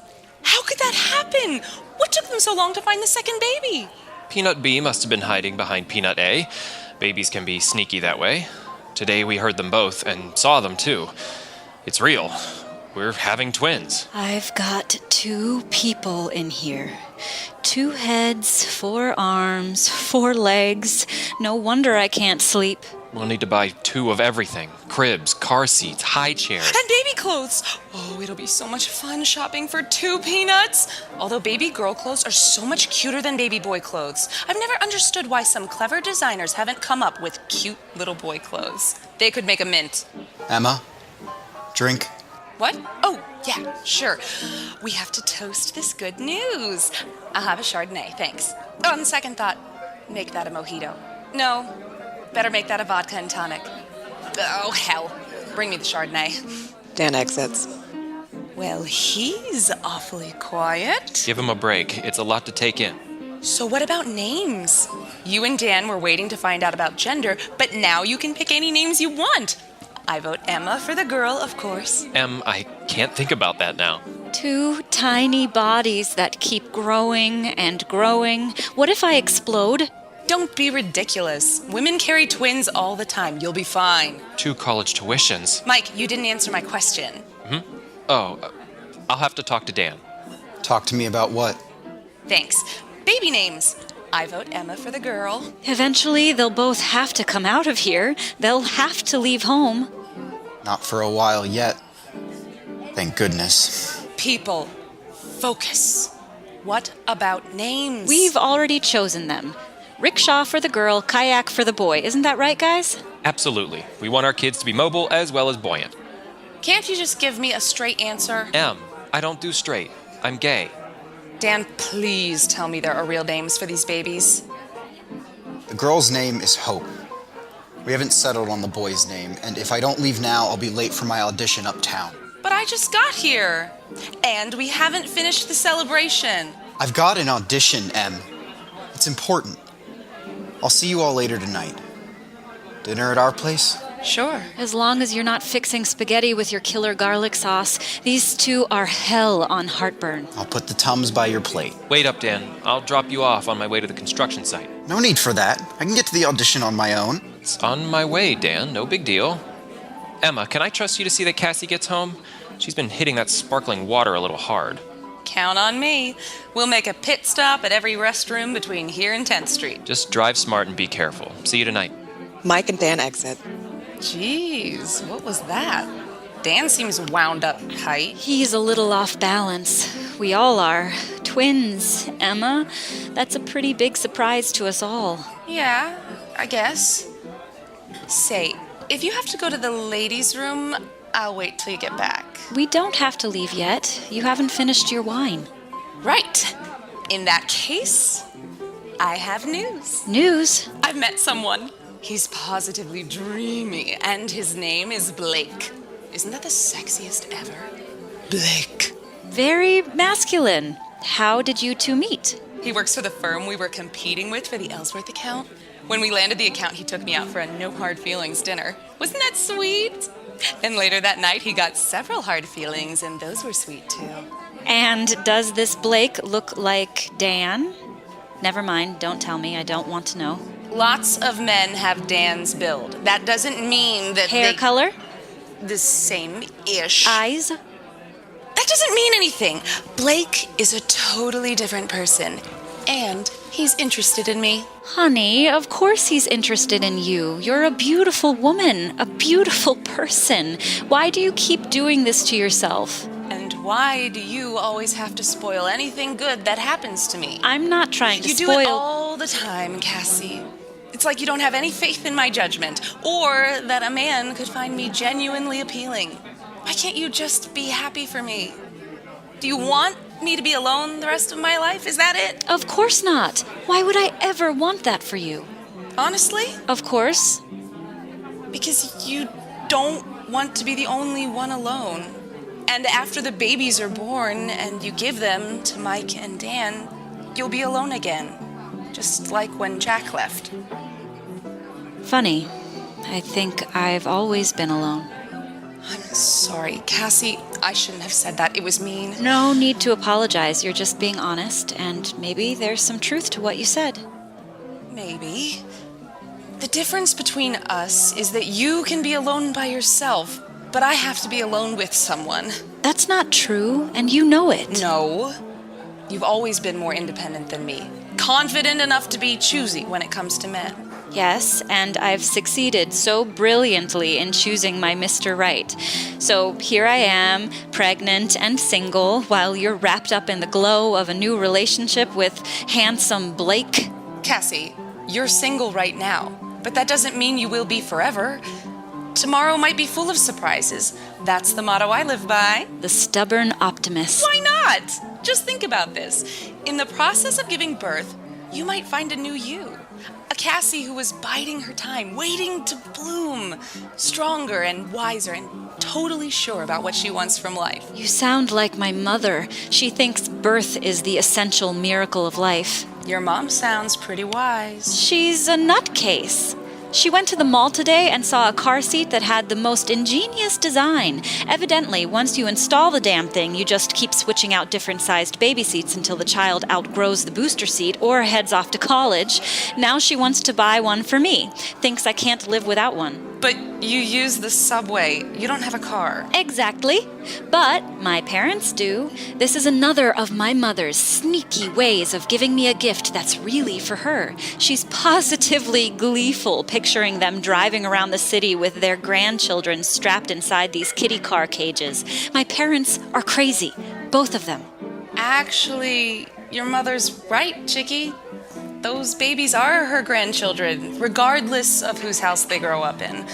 How could that happen? What took them so long to find the second baby? Peanut B must have been hiding behind Peanut A. Babies can be sneaky that way. Today we heard them both and saw them too. It's real. We're having twins. I've got 2 people in here. 2 heads, 4 arms, 4 legs. No wonder I can't sleep. We'll need to buy 2 of everything. Cribs, car seats, high chairs. And baby clothes! Oh, it'll be so much fun shopping for 2 peanuts! Although baby girl clothes are so much cuter than baby boy clothes. I've never understood why some clever designers haven't come up with cute little boy clothes. They could make a mint. Emma, drink. What? Oh, yeah, sure. We have to toast this good news. I'll have a Chardonnay, thanks. On the second thought, make that a mojito. No, better make that a vodka and tonic. Oh, hell. Bring me the Chardonnay. Dan exits. Well, he's awfully quiet. Give him a break. It's a lot to take in. So what about names? You and Dan were waiting to find out about gender, but now you can pick any names you want. I vote Emma for the girl, of course. I can't think about that now. 2 tiny bodies that keep growing and growing. What if I explode? Don't be ridiculous. Women carry twins all the time. You'll be fine. 2 college tuitions. Mike, you didn't answer my question. Oh, I'll have to talk to Dan. Talk to me about what? Thanks. Baby names. I vote Emma for the girl. Eventually, they'll both have to come out of here. They'll have to leave home. Not for a while yet. Thank goodness. People, focus. What about names? We've already chosen them. Rickshaw for the girl, kayak for the boy. Isn't that right, guys? Absolutely. We want our kids to be mobile as well as buoyant. Can't you just give me a straight answer? I don't do straight. I'm gay. Dan, please tell me there are real names for these babies. The girl's name is Hope. We haven't settled on the boy's name, and if I don't leave now, I'll be late for my audition uptown. But I just got here. And we haven't finished the celebration. I've got an audition, Em. It's important. I'll see you all later tonight. Dinner at our place? Sure. As long as you're not fixing spaghetti with your killer garlic sauce, these two are hell on heartburn. I'll put the Tums by your plate. Wait up, Dan. I'll drop you off on my way to the construction site. No need for that. I can get to the audition on my own. It's on my way, Dan. No big deal. Emma, can I trust you to see that Cassie gets home? She's been hitting that sparkling water a little hard. Count on me. We'll make a pit stop at every restroom between here and 10th Street. Just drive smart and be careful. See you tonight. Mike and Dan exit. Jeez, what was that? Dan seems wound up tight. He's a little off balance. We all are. Twins, Emma. That's a pretty big surprise to us all. Yeah, I guess. Say, if you have to go to the ladies' room, I'll wait till you get back. We don't have to leave yet. You haven't finished your wine. Right. In that case, I have news. News? I've met someone. He's positively dreamy, and his name is Blake. Isn't that the sexiest ever? Blake. Very masculine. How did you two meet? He works for the firm we were competing with for the Ellsworth account. When we landed the account, he took me out for a no hard feelings dinner. Wasn't that sweet? And later that night, he got several hard feelings, and those were sweet too. And does this Blake look like Dan? Never mind, don't tell me, I don't want to know. Lots of men have Dan's build. That doesn't mean that Hair color? The same-ish. Eyes? That doesn't mean anything. Blake is a totally different person. And he's interested in me. Honey, of course he's interested in you. You're a beautiful woman, a beautiful person. Why do you keep doing this to yourself? And why do you always have to spoil anything good that happens to me? I'm not trying to spoil. You do it all the time, Cassie. It's like you don't have any faith in my judgment, or that a man could find me genuinely appealing. Why can't you just be happy for me? Do you want me to be alone the rest of my life? Is that it? Of course not. Why would I ever want that for you? Honestly? Of course. Because you don't want to be the only one alone. And after the babies are born and you give them to Mike and Dan, you'll be alone again. Just like when Jack left. Funny. I think I've always been alone. I'm sorry, Cassie. I shouldn't have said that. It was mean. No need to apologize. You're just being honest, and maybe there's some truth to what you said. Maybe. The difference between us is that you can be alone by yourself, but I have to be alone with someone. That's not true, and you know it. No. You've always been more independent than me. Confident enough to be choosy when it comes to men. Yes, and I've succeeded so brilliantly in choosing my Mr. Right. So here I am, pregnant and single, while you're wrapped up in the glow of a new relationship with handsome Blake. Cassie, you're single right now, but that doesn't mean you will be forever. Tomorrow might be full of surprises. That's the motto I live by. The stubborn optimist. Why not? Just think about this. In the process of giving birth, you might find a new you. A Cassie who was biding her time, waiting to bloom, stronger and wiser and totally sure about what she wants from life. You sound like my mother. She thinks birth is the essential miracle of life. Your mom sounds pretty wise. She's a nutcase. She went to the mall today and saw a car seat that had the most ingenious design. Evidently, once you install the damn thing, you just keep switching out different sized baby seats until the child outgrows the booster seat or heads off to college. Now she wants to buy one for me. Thinks I can't live without one. But you use the subway. You don't have a car. Exactly. But my parents do. This is another of my mother's sneaky ways of giving me a gift that's really for her. She's positively gleeful picturing them driving around the city with their grandchildren strapped inside these kitty car cages. My parents are crazy, both of them. Actually, your mother's right, Chickie. Those babies are her grandchildren, regardless of whose house they grow up in.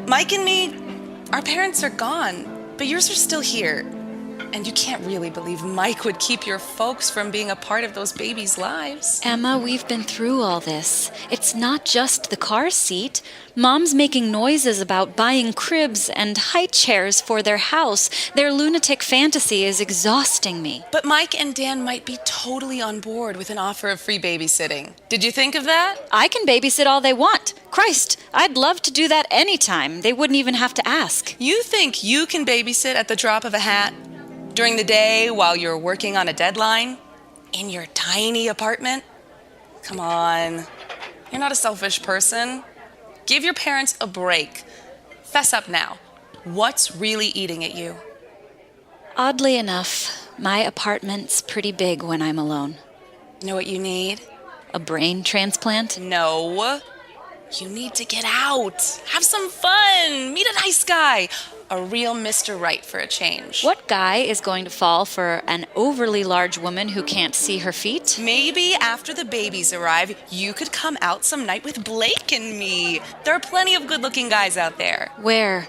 Mike and me, our parents are gone, but yours are still here. And you can't really believe Mike would keep your folks from being a part of those babies' lives. Emma, we've been through all this. It's not just the car seat. Mom's making noises about buying cribs and high chairs for their house. Their lunatic fantasy is exhausting me. But Mike and Dan might be totally on board with an offer of free babysitting. Did you think of that? I can babysit all they want. Christ, I'd love to do that anytime. They wouldn't even have to ask. You think you can babysit at the drop of a hat? During the day while you're working on a deadline? In your tiny apartment? Come on. You're not a selfish person. Give your parents a break. Fess up now. What's really eating at you? Oddly enough, my apartment's pretty big when I'm alone. Know what you need? A brain transplant? No. You need to get out. Have some fun. Meet a nice guy. A real Mr. Right for a change. What guy is going to fall for an overly large woman who can't see her feet? Maybe after the babies arrive, you could come out some night with Blake and me. There are plenty of good-looking guys out there. Where?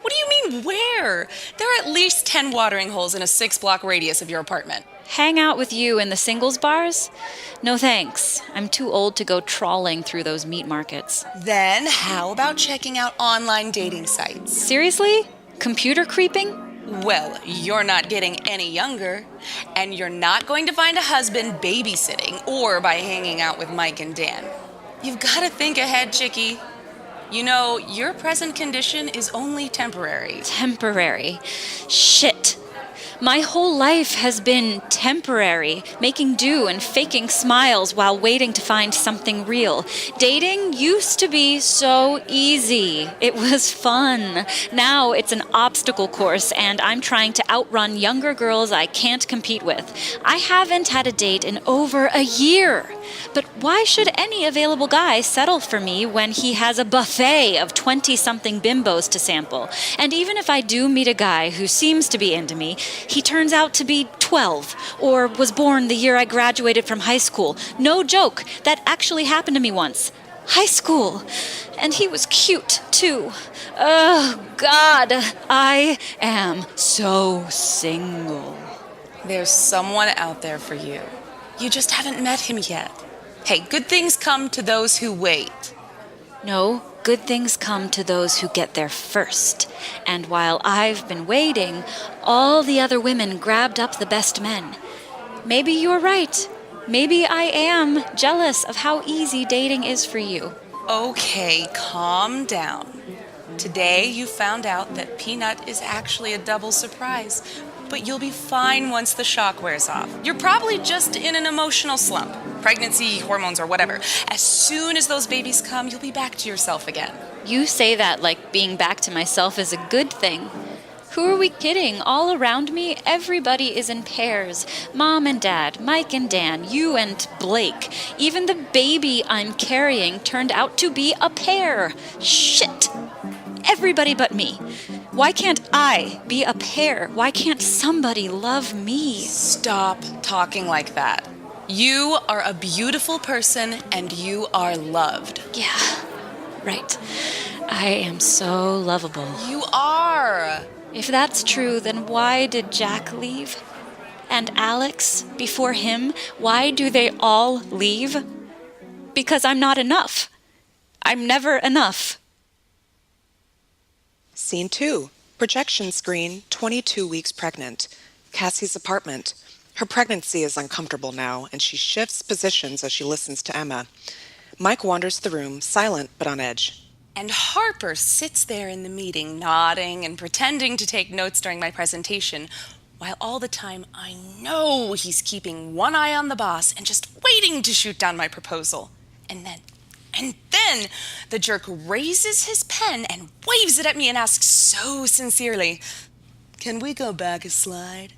What do you mean, where? There are at least 10 watering holes in a 6-block radius of your apartment. Hang out with you in the singles bars? No thanks. I'm too old to go trawling through those meat markets. Then how about checking out online dating sites? Seriously? Computer creeping? Well, you're not getting any younger, and you're not going to find a husband babysitting or by hanging out with Mike and Dan. You've got to think ahead, Chickie. You know, your present condition is only temporary. Temporary? Shit. My whole life has been temporary, making do and faking smiles while waiting to find something real. Dating used to be so easy. It was fun. Now it's an obstacle course, and I'm trying to outrun younger girls I can't compete with. I haven't had a date in over a year. But why should any available guy settle for me when he has a buffet of 20-something bimbos to sample? And even if I do meet a guy who seems to be into me, he turns out to be 12 or was born the year I graduated from high school. No joke, that actually happened to me once. High school. And he was cute, too. Oh, God, I am so single. There's someone out there for you. You just haven't met him yet. Hey, good things come to those who wait. No, good things come to those who get there first. And while I've been waiting, all the other women grabbed up the best men. Maybe you're right. Maybe I am jealous of how easy dating is for you. Okay, calm down. Today you found out that Peanut is actually a double surprise. But you'll be fine once the shock wears off. You're probably just in an emotional slump. Pregnancy, hormones, or whatever. As soon as those babies come, you'll be back to yourself again. You say that like being back to myself is a good thing. Who are we kidding? All around me, everybody is in pairs. Mom and Dad, Mike and Dan, you and Blake. Even the baby I'm carrying turned out to be a pair. Shit! Everybody but me. Why can't I be a pair? Why can't somebody love me? Stop talking like that. You are a beautiful person and you are loved. Yeah, right. I am so lovable. You are. If that's true, then why did Jack leave? And Alex, before him, why do they all leave? Because I'm not enough. I'm never enough. Scene 2. Projection screen, 22 weeks pregnant. Cassie's apartment. Her pregnancy is uncomfortable now, and she shifts positions as she listens to Emma. Mike wanders the room, silent but on edge. And Harper sits there in the meeting, nodding and pretending to take notes during my presentation, while all the time I know he's keeping one eye on the boss and just waiting to shoot down my proposal. And then the jerk raises his pen and waves it at me and asks so sincerely, can we go back a slide?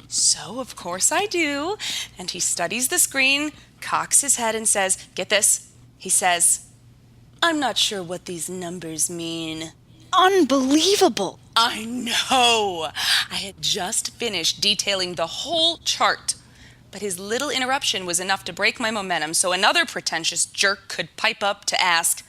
So, of course I do. And he studies the screen, cocks his head and says, get this, he says, I'm not sure what these numbers mean. Unbelievable! I know! I had just finished detailing the whole chart. But his little interruption was enough to break my momentum, so another pretentious jerk could pipe up to ask,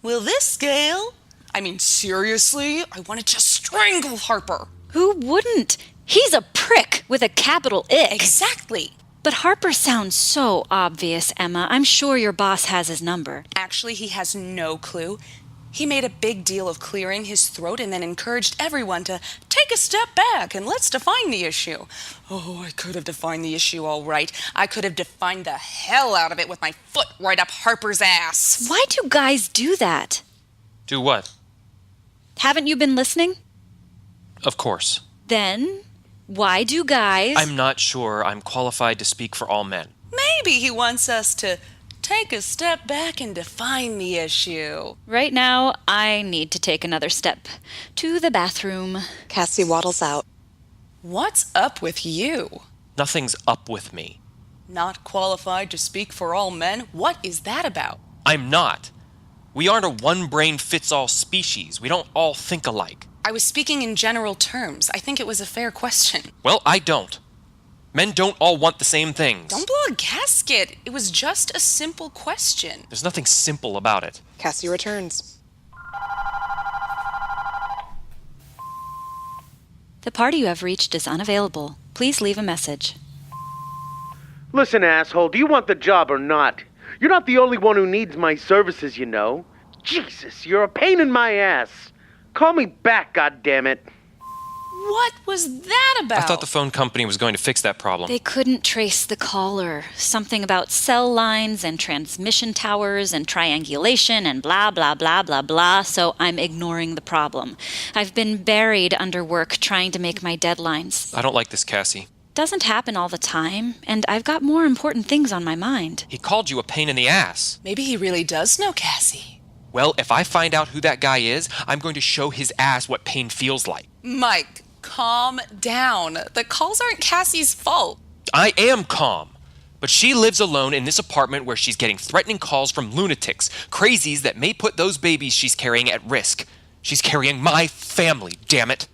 will this scale? I mean, seriously? I wanted to strangle Harper. Who wouldn't? He's a prick with a capital Ick. Exactly. But Harper sounds so obvious, Emma. I'm sure your boss has his number. Actually, he has no clue. He made a big deal of clearing his throat and then encouraged everyone to take a step back and let's define the issue. Oh, I could have defined the issue all right. I could have defined the hell out of it with my foot right up Harper's ass. Why do guys do that? Do what? Haven't you been listening? Of course. Then, why do guys... I'm not sure I'm qualified to speak for all men. Maybe he wants us to take a step back and define the issue. Right now, I need to take another step. To the bathroom. Cassie waddles out. What's up with you? Nothing's up with me. Not qualified to speak for all men? What is that about? I'm not. We aren't a one-brain-fits-all species. We don't all think alike. I was speaking in general terms. I think it was a fair question. Well, I don't. Men don't all want the same things. Don't blow a gasket. It was just a simple question. There's nothing simple about it. Cassie returns. The party you have reached is unavailable. Please leave a message. Listen, asshole, do you want the job or not? You're not the only one who needs my services, you know. Jesus, you're a pain in my ass. Call me back, goddammit. What was that about? I thought the phone company was going to fix that problem. They couldn't trace the caller. Something about cell lines and transmission towers and triangulation and blah, blah, blah, blah, blah, so I'm ignoring the problem. I've been buried under work trying to make my deadlines. I don't like this, Cassie. Doesn't happen all the time, and I've got more important things on my mind. He called you a pain in the ass. Maybe he really does know Cassie. Well, if I find out who that guy is, I'm going to show his ass what pain feels like. Mike, calm down. The calls aren't Cassie's fault. I am calm. But she lives alone in this apartment where she's getting threatening calls from lunatics, crazies that may put those babies she's carrying at risk. She's carrying my family, damn it.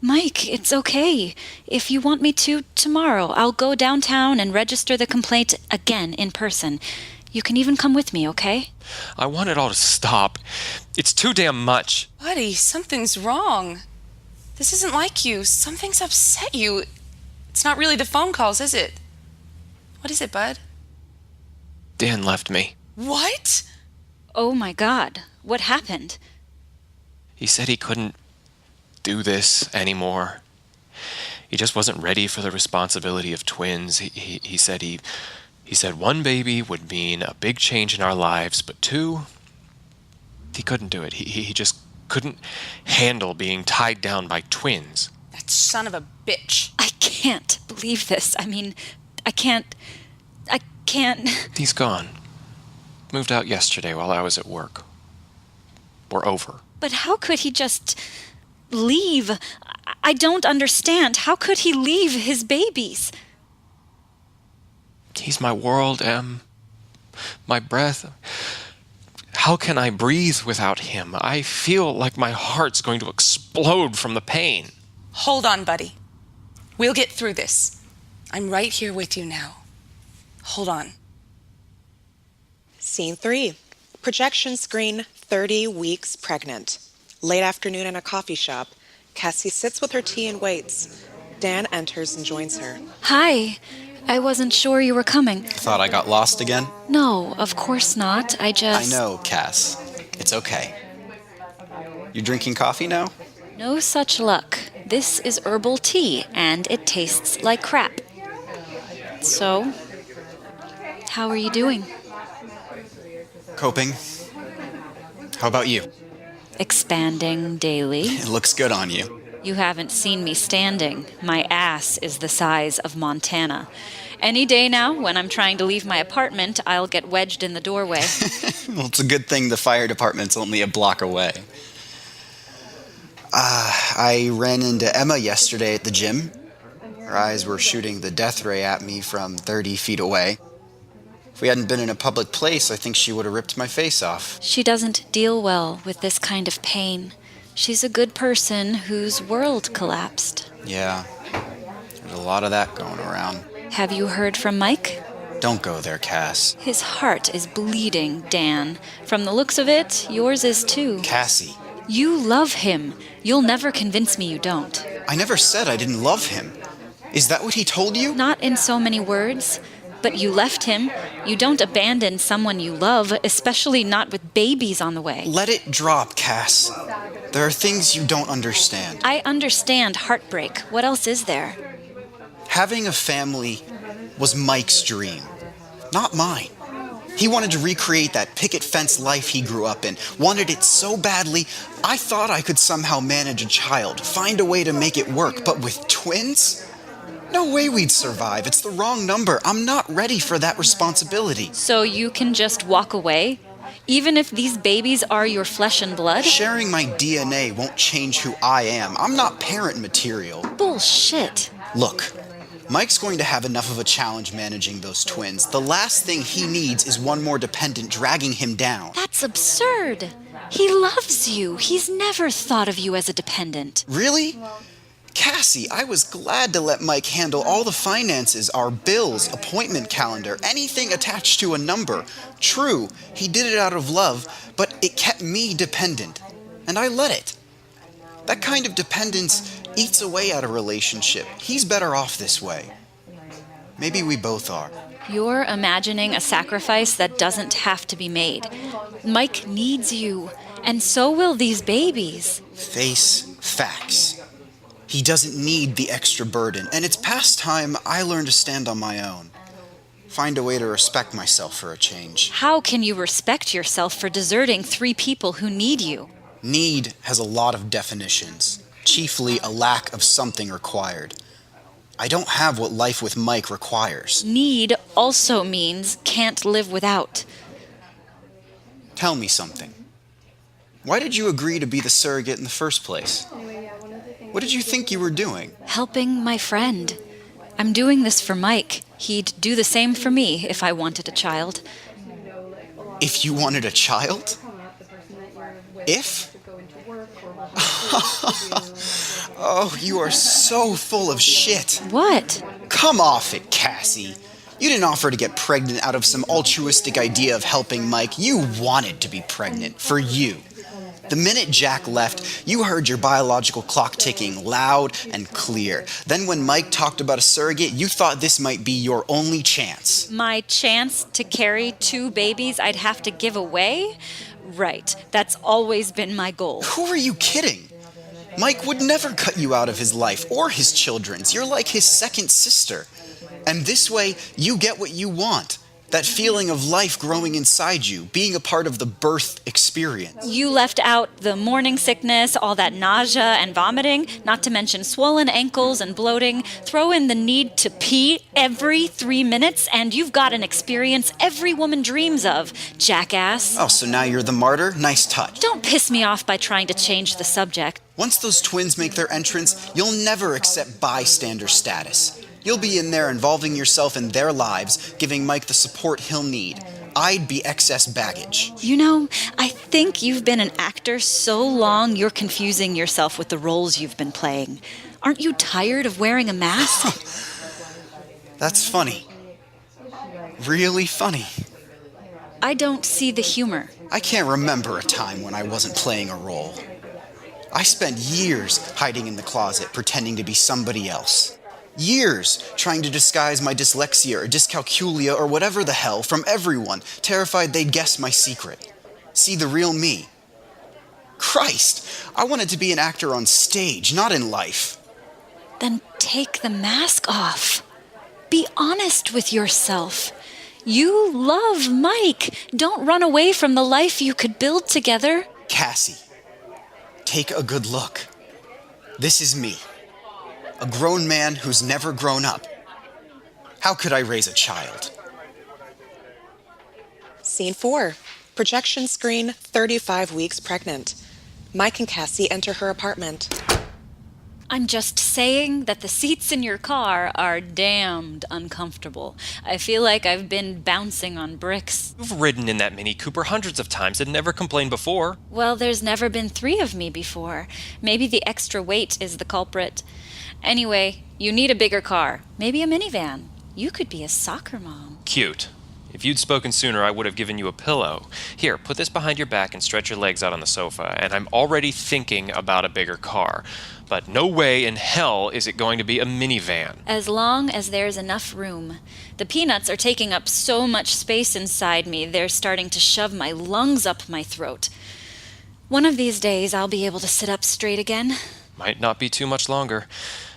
Mike, it's okay. If you want me to, tomorrow, I'll go downtown and register the complaint again in person. You can even come with me, okay? I want it all to stop. It's too damn much. Buddy, something's wrong. This isn't like you. Something's upset you. It's not really the phone calls, is it? What is it, bud? Dan left me. What? Oh my God, what happened? He said he couldn't do this anymore. He just wasn't ready for the responsibility of twins. He said one baby would mean a big change in our lives, but two, he couldn't do it. He just couldn't handle being tied down by twins. That son of a bitch. I can't believe this. I mean, I can't... He's gone. Moved out yesterday while I was at work. We're over. But how could he just leave? I don't understand. How could he leave his babies? He's my world, Em. My breath. How can I breathe without him? I feel like my heart's going to explode from the pain. Hold on, buddy. We'll get through this. I'm right here with you now. Hold on. Scene 3. Projection screen, 30 weeks pregnant. Late afternoon in a coffee shop. Cassie sits with her tea and waits. Dan enters and joins her. Hi. I wasn't sure you were coming. Thought I got lost again? No, of course not. I know, Cass. It's okay. You drinking coffee now? No such luck. This is herbal tea, and it tastes like crap. So, how are you doing? Coping. How about you? Expanding daily. It looks good on you. You haven't seen me standing. My ass is the size of Montana. Any day now, when I'm trying to leave my apartment, I'll get wedged in the doorway. Well, it's a good thing the fire department's only a block away. I ran into Emma yesterday at the gym. Her eyes were shooting the death ray at me from 30 feet away. If we hadn't been in a public place, I think she would have ripped my face off. She doesn't deal well with this kind of pain. She's a good person whose world collapsed. Yeah, there's a lot of that going around. Have you heard from Mike? Don't go there, Cass. His heart is bleeding, Dan. From the looks of it, yours is too. Cassie. You love him. You'll never convince me you don't. I never said I didn't love him. Is that what he told you? Not in so many words. But you left him. You don't abandon someone you love, especially not with babies on the way. Let it drop, Cass. There are things you don't understand. I understand heartbreak. What else is there? Having a family was Mike's dream, not mine. He wanted to recreate that picket fence life he grew up in, wanted it so badly, I thought I could somehow manage a child, find a way to make it work, but with twins? No way we'd survive. It's the wrong number. I'm not ready for that responsibility. So you can just walk away? Even if these babies are your flesh and blood? Sharing my DNA won't change who I am. I'm not parent material. Bullshit. Look, Mike's going to have enough of a challenge managing those twins. The last thing he needs is one more dependent dragging him down. That's absurd. He loves you. He's never thought of you as a dependent. Really? Cassie, I was glad to let Mike handle all the finances, our bills, appointment calendar, anything attached to a number. True, he did it out of love, but it kept me dependent, and I let it. That kind of dependence eats away at a relationship. He's better off this way. Maybe we both are. You're imagining a sacrifice that doesn't have to be made. Mike needs you, and so will these babies. Face facts. He doesn't need the extra burden, and it's past time I learn to stand on my own. Find a way to respect myself for a change. How can you respect yourself for deserting 3 people who need you? Need has a lot of definitions, chiefly a lack of something required. I don't have what life with Mike requires. Need also means can't live without. Tell me something. Why did you agree to be the surrogate in the first place? What did you think you were doing? Helping my friend. I'm doing this for Mike. He'd do the same for me if I wanted a child. If you wanted a child? If? Oh, you are so full of shit. What? Come off it, Cassie. You didn't offer to get pregnant out of some altruistic idea of helping Mike. You wanted to be pregnant for you. The minute Jack left, you heard your biological clock ticking loud and clear. Then when Mike talked about a surrogate, you thought this might be your only chance. My chance to carry 2 babies I'd have to give away? Right, that's always been my goal. Who are you kidding? Mike would never cut you out of his life or his children's. You're like his second sister. And this way, you get what you want. That feeling of life growing inside you, being a part of the birth experience. You left out the morning sickness, all that nausea and vomiting, not to mention swollen ankles and bloating. Throw in the need to pee every 3 minutes, and you've got an experience every woman dreams of, jackass. Oh, so now you're the martyr? Nice touch. Don't piss me off by trying to change the subject. Once those twins make their entrance, you'll never accept bystander status. You'll be in there involving yourself in their lives, giving Mike the support he'll need. I'd be excess baggage. You know, I think you've been an actor so long you're confusing yourself with the roles you've been playing. Aren't you tired of wearing a mask? That's funny. Really funny. I don't see the humor. I can't remember a time when I wasn't playing a role. I spent years hiding in the closet, pretending to be somebody else. Years trying to disguise my dyslexia or dyscalculia or whatever the hell from everyone, terrified they'd guess my secret. See the real me. Christ, I wanted to be an actor on stage, not in life. Then take the mask off. Be honest with yourself. You love Mike. Don't run away from the life you could build together. Cassie, take a good look. This is me. A grown man who's never grown up. How could I raise a child? Scene 4. Projection screen, 35 weeks pregnant. Mike and Cassie enter her apartment. I'm just saying that the seats in your car are damned uncomfortable. I feel like I've been bouncing on bricks. You've ridden in that Mini Cooper hundreds of times and never complained before. Well, there's never been 3 of me before. Maybe the extra weight is the culprit. Anyway, you need a bigger car. Maybe a minivan. You could be a soccer mom. Cute. If you'd spoken sooner, I would have given you a pillow. Here, put this behind your back and stretch your legs out on the sofa, and I'm already thinking about a bigger car. But no way in hell is it going to be a minivan. As long as there's enough room. The peanuts are taking up so much space inside me, they're starting to shove my lungs up my throat. One of these days, I'll be able to sit up straight again. Might not be too much longer.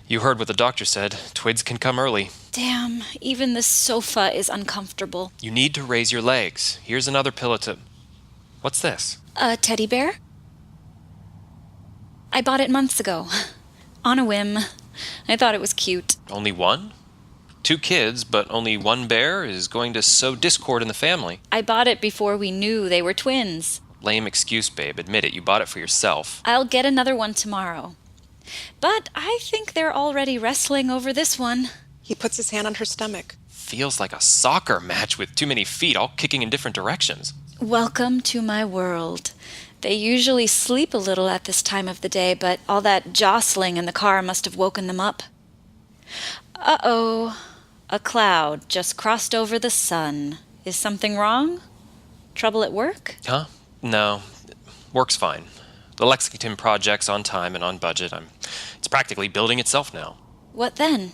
You heard what the doctor said. Twids can come early. Damn, even the sofa is uncomfortable. You need to raise your legs. Here's another pillow to... What's this? A teddy bear? I bought it months ago. On a whim. I thought it was cute. Only one? 2 kids, but only one bear is going to sow discord in the family. I bought it before we knew they were twins. Lame excuse, babe. Admit it. You bought it for yourself. I'll get another one tomorrow. But I think they're already wrestling over this one. He puts his hand on her stomach. Feels like a soccer match with too many feet, all kicking in different directions. Welcome to my world. They usually sleep a little at this time of the day, but all that jostling in the car must have woken them up. Uh-oh. A cloud just crossed over the sun. Is something wrong? Trouble at work? Huh? No. Work's fine. The Lexington project's on time and on budget. It's practically building itself now. What then?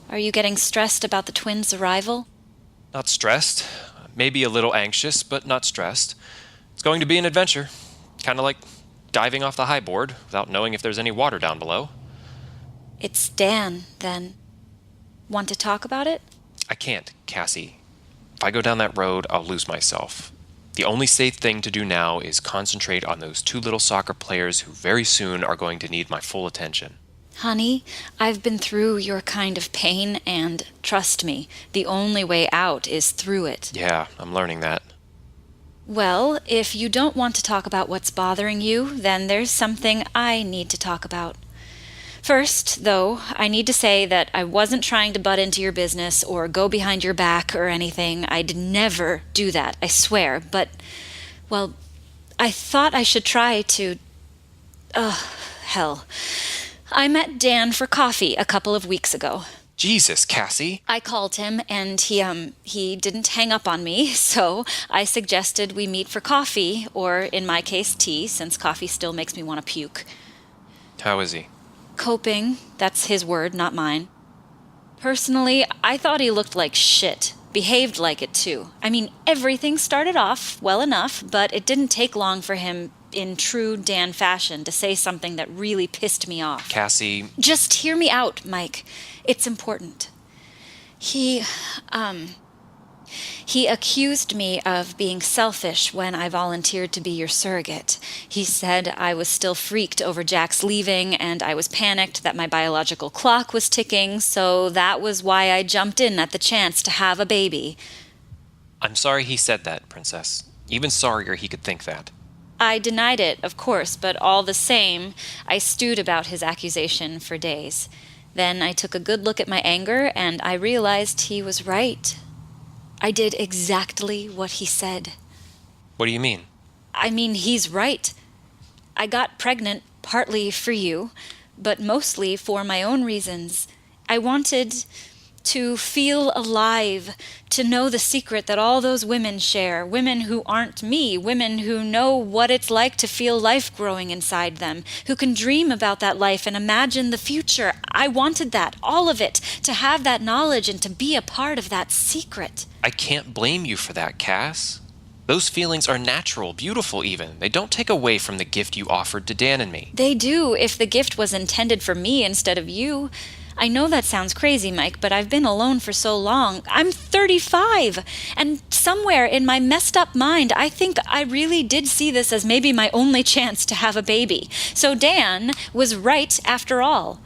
Are you getting stressed about the twins' arrival? Not stressed. Maybe a little anxious, but not stressed. It's going to be an adventure. Kind of like diving off the high board without knowing if there's any water down below. It's Dan, then. Want to talk about it? I can't, Cassie. If I go down that road, I'll lose myself. The only safe thing to do now is concentrate on those 2 little soccer players who very soon are going to need my full attention. Honey, I've been through your kind of pain, and trust me, the only way out is through it. Yeah, I'm learning that. Well, if you don't want to talk about what's bothering you, then there's something I need to talk about. First, though, I need to say that I wasn't trying to butt into your business or go behind your back or anything. I'd never do that, I swear. But, well, I thought I should try to... hell. I met Dan for coffee a couple of weeks ago. Jesus, Cassie. I called him, and he didn't hang up on me, so I suggested we meet for coffee, or in my case, tea, since coffee still makes me want to puke. How is he? Coping. That's his word, not mine. Personally, I thought he looked like shit. Behaved like it, too. I mean, everything started off well enough, but it didn't take long for him, in true Dan fashion, to say something that really pissed me off. Cassie... Just hear me out, Mike. It's important. He accused me of being selfish when I volunteered to be your surrogate. He said I was still freaked over Jack's leaving, and I was panicked that my biological clock was ticking, so that was why I jumped in at the chance to have a baby. I'm sorry he said that, Princess. Even sorrier he could think that. I denied it, of course, but all the same, I stewed about his accusation for days. Then I took a good look at my anger, and I realized he was right. I did exactly what he said. What do you mean? I mean, he's right. I got pregnant partly for you, but mostly for my own reasons. I wanted to feel alive, to know the secret that all those women share, women who aren't me, women who know what it's like to feel life growing inside them, who can dream about that life and imagine the future. I wanted that, all of it, to have that knowledge and to be a part of that secret. I can't blame you for that, Cass. Those feelings are natural, beautiful even. They don't take away from the gift you offered to Dan and me. They do, if the gift was intended for me instead of you. I know that sounds crazy, Mike, but I've been alone for so long. I'm 35, and somewhere in my messed up mind, I think I really did see this as maybe my only chance to have a baby. So Dan was right after all.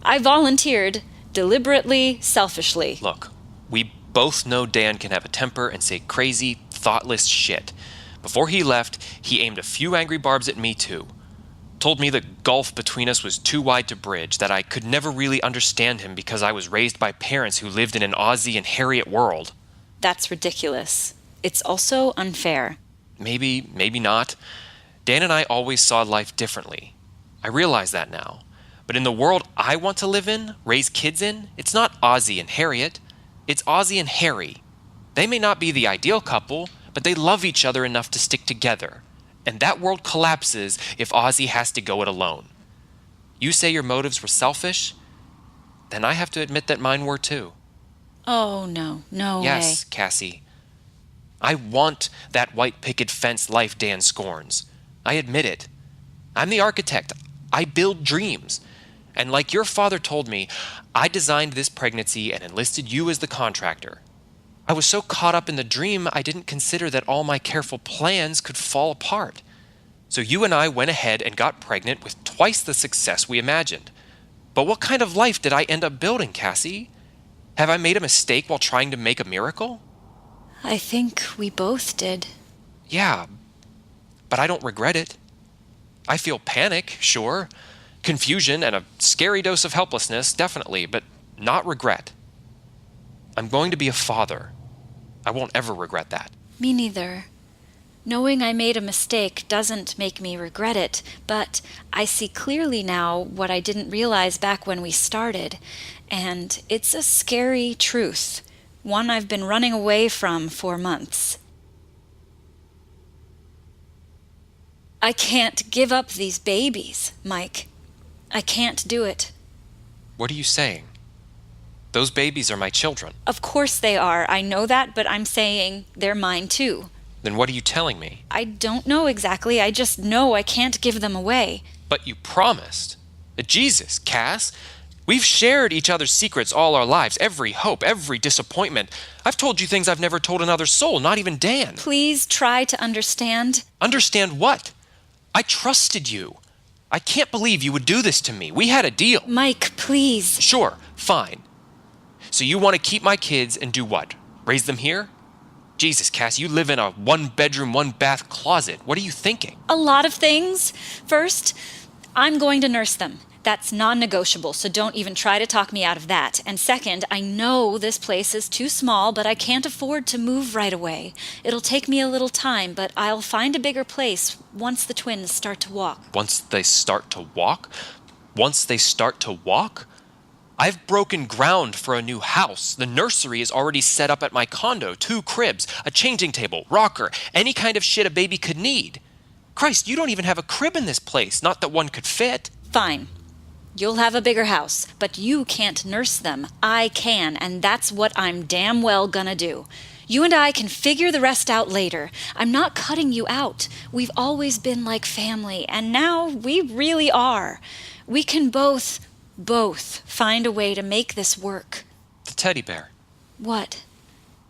I volunteered, deliberately, selfishly. Look, we both know Dan can have a temper and say crazy, thoughtless shit. Before he left, he aimed a few angry barbs at me too. told me the gulf between us was too wide to bridge, that I could never really understand him because I was raised by parents who lived in an Ozzie and Harriet world. That's ridiculous. It's also unfair. Maybe, maybe not. Dan and I always saw life differently. I realize that now. But in the world I want to live in, raise kids in, it's not Ozzie and Harriet. It's Ozzie and Harry. They may not be the ideal couple, but they love each other enough to stick together. And that world collapses if Ozzie has to go it alone. You say your motives were selfish? Then I have to admit that mine were too. Oh, no way. Yes, Cassie. I want that white picket fence life Dan scorns. I admit it. I'm the architect. I build dreams. And like your father told me, I designed this pregnancy and enlisted you as the contractor. I was so caught up in the dream, I didn't consider that all my careful plans could fall apart. So you and I went ahead and got pregnant with twice the success we imagined. But what kind of life did I end up building, Cassie? Have I made a mistake while trying to make a miracle? I think we both did. Yeah, but I don't regret it. I feel panic, sure. Confusion and a scary dose of helplessness, definitely, but not regret. I'm going to be a father. I won't ever regret that. Me neither. Knowing I made a mistake doesn't make me regret it, but I see clearly now what I didn't realize back when we started, and it's a scary truth, one I've been running away from for months. I can't give up these babies, Mike. I can't do it. What are you saying? Those babies are my children. Of course they are. I know that, but I'm saying they're mine too. Then what are you telling me? I don't know exactly. I just know I can't give them away. But you promised. Jesus, Cass. We've shared each other's secrets all our lives, every hope, every disappointment. I've told you things I've never told another soul, not even Dan. Please try to understand. Understand what? I trusted you. I can't believe you would do this to me. We had a deal. Mike, please. Sure, fine. So you want to keep my kids and do what? Raise them here? Jesus, Cass, you live in a one-bedroom, one-bath closet. What are you thinking? A lot of things. First, I'm going to nurse them. That's non-negotiable, so don't even try to talk me out of that. And second, I know this place is too small, but I can't afford to move right away. It'll take me a little time, but I'll find a bigger place once the twins start to walk. Once they start to walk? Once they start to walk? I've broken ground for a new house. The nursery is already set up at my condo. 2 cribs, a changing table, rocker, any kind of shit a baby could need. Christ, you don't even have a crib in this place. Not that one could fit. Fine. You'll have a bigger house, but you can't nurse them. I can, and that's what I'm damn well gonna do. You and I can figure the rest out later. I'm not cutting you out. We've always been like family, and now we really are. We can both find a way to make this work. The teddy bear. What?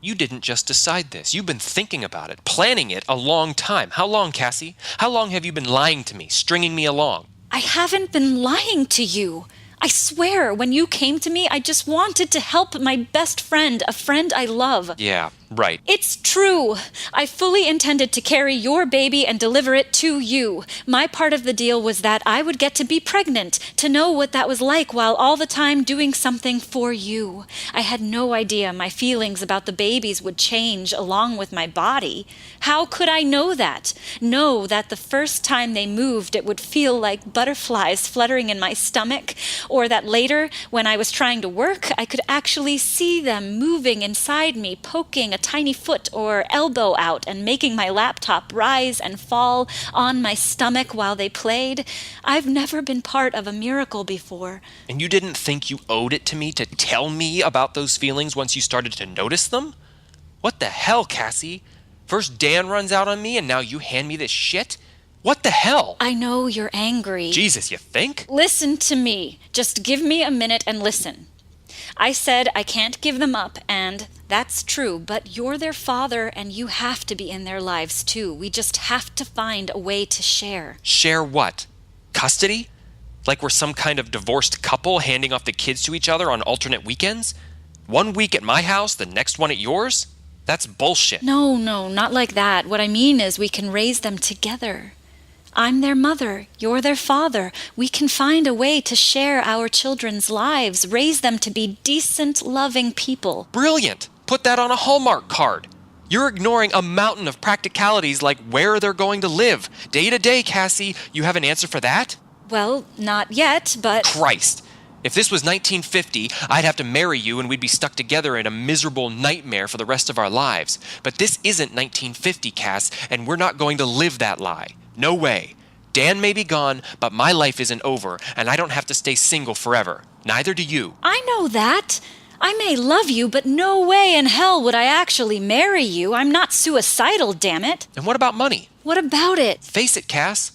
You didn't just decide this. You've been thinking about it, planning it a long time. How long, Cassie? How long have you been lying to me, stringing me along? I haven't been lying to you. I swear, when you came to me, I just wanted to help my best friend, a friend I love. Yeah, right. It's true. I fully intended to carry your baby and deliver it to you. My part of the deal was that I would get to be pregnant, to know what that was like while all the time doing something for you. I had no idea my feelings about the babies would change along with my body. How could I know that? Know that the first time they moved, it would feel like butterflies fluttering in my stomach? Or that later, when I was trying to work, I could actually see them moving inside me, poking a tiny foot or elbow out and making my laptop rise and fall on my stomach while they played. I've never been part of a miracle before. And you didn't think you owed it to me to tell me about those feelings once you started to notice them? What the hell, Cassie? First Dan runs out on me and now you hand me this shit? What the hell? I know you're angry. Jesus, you think? Listen to me. Just give me a minute and listen. I said I can't give them up, and that's true, but you're their father and you have to be in their lives too. We just have to find a way to share. Share what? Custody? Like we're some kind of divorced couple handing off the kids to each other on alternate weekends? 1 week at my house, the next one at yours? That's bullshit. No, not like that. What I mean is we can raise them together. I'm their mother. You're their father. We can find a way to share our children's lives, raise them to be decent, loving people. Brilliant! Put that on a Hallmark card. You're ignoring a mountain of practicalities like where they're going to live. Day to day, Cassie. You have an answer for that? Well, not yet, but... Christ! If this was 1950, I'd have to marry you and we'd be stuck together in a miserable nightmare for the rest of our lives. But this isn't 1950, Cass, and we're not going to live that lie. No way. Dan may be gone, but my life isn't over, and I don't have to stay single forever. Neither do you. I know that. I may love you, but no way in hell would I actually marry you. I'm not suicidal, damn it. And what about money? What about it? Face it, Cass.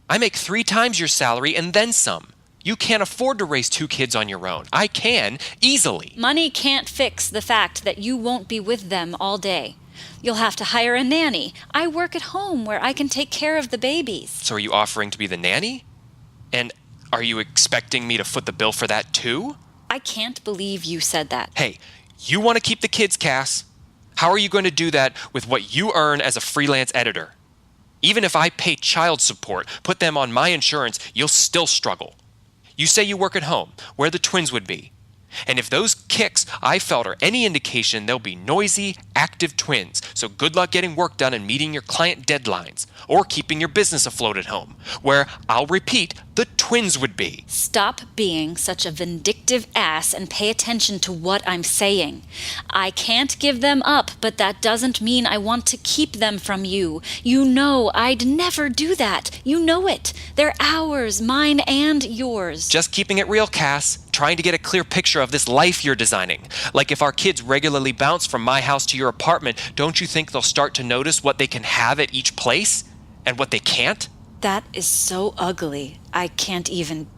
I make 3 times your salary and then some. You can't afford to raise 2 kids on your own. I can, easily. Money can't fix the fact that you won't be with them all day. You'll have to hire a nanny. I work at home where I can take care of the babies. So are you offering to be the nanny? And are you expecting me to foot the bill for that too? I can't believe you said that. Hey, you want to keep the kids, Cass? How are you going to do that with what you earn as a freelance editor? Even if I pay child support, put them on my insurance, you'll still struggle. You say you work at home, where the twins would be. And if those kicks I felt are any indication, they'll be noisy, active twins. So good luck getting work done and meeting your client deadlines, or keeping your business afloat at home, where, I'll repeat, the twins would be. Stop being such a vindictive ass and pay attention to what I'm saying. I can't give them up, but that doesn't mean I want to keep them from you. You know I'd never do that. You know it. They're ours, mine and yours. Just keeping it real, Cass. Trying to get a clear picture of this life you're designing. Like if our kids regularly bounce from my house to your apartment, don't you think they'll start to notice what they can have at each place? And what they can't? That is so ugly. I can't even...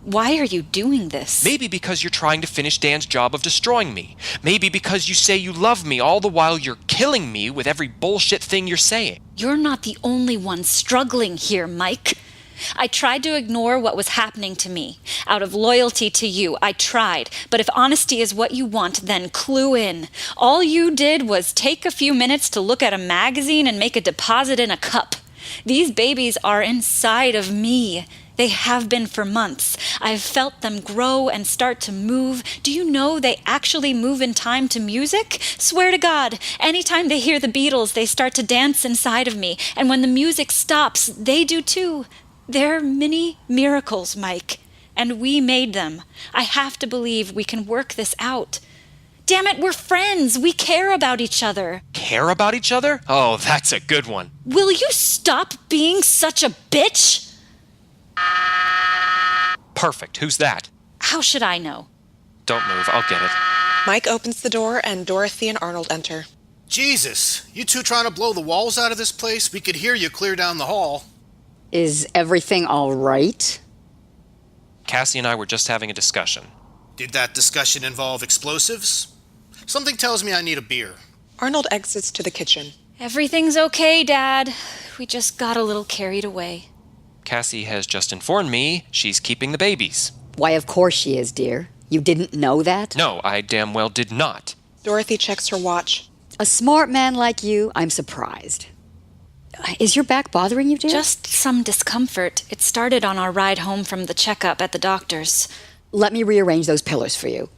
Why are you doing this? Maybe because you're trying to finish Dan's job of destroying me. Maybe because you say you love me all the while you're killing me with every bullshit thing you're saying. You're not the only one struggling here, Mike. I tried to ignore what was happening to me. Out of loyalty to you, I tried. But if honesty is what you want, then clue in. All you did was take a few minutes to look at a magazine and make a deposit in a cup. These babies are inside of me. They have been for months. I've felt them grow and start to move. Do you know they actually move in time to music? Swear to God, anytime they hear the Beatles, they start to dance inside of me. And when the music stops, they do too. They're mini miracles, Mike, and we made them. I have to believe we can work this out. Damn it, we're friends. We care about each other. Care about each other? Oh, that's a good one. Will you stop being such a bitch? Perfect. Who's that? How should I know? Don't move. I'll get it. Mike opens the door and Dorothy and Arnold enter. Jesus, you two trying to blow the walls out of this place? We could hear you clear down the hall. Is everything all right? Cassie and I were just having a discussion. Did that discussion involve explosives? Something tells me I need a beer. Arnold exits to the kitchen. Everything's okay, Dad. We just got a little carried away. Cassie has just informed me she's keeping the babies. Why, of course she is, dear. You didn't know that? No, I damn well did not. Dorothy checks her watch. A smart man like you, I'm surprised. Is your back bothering you, dear? Just some discomfort. It started on our ride home from the checkup at the doctor's. Let me rearrange those pillows for you.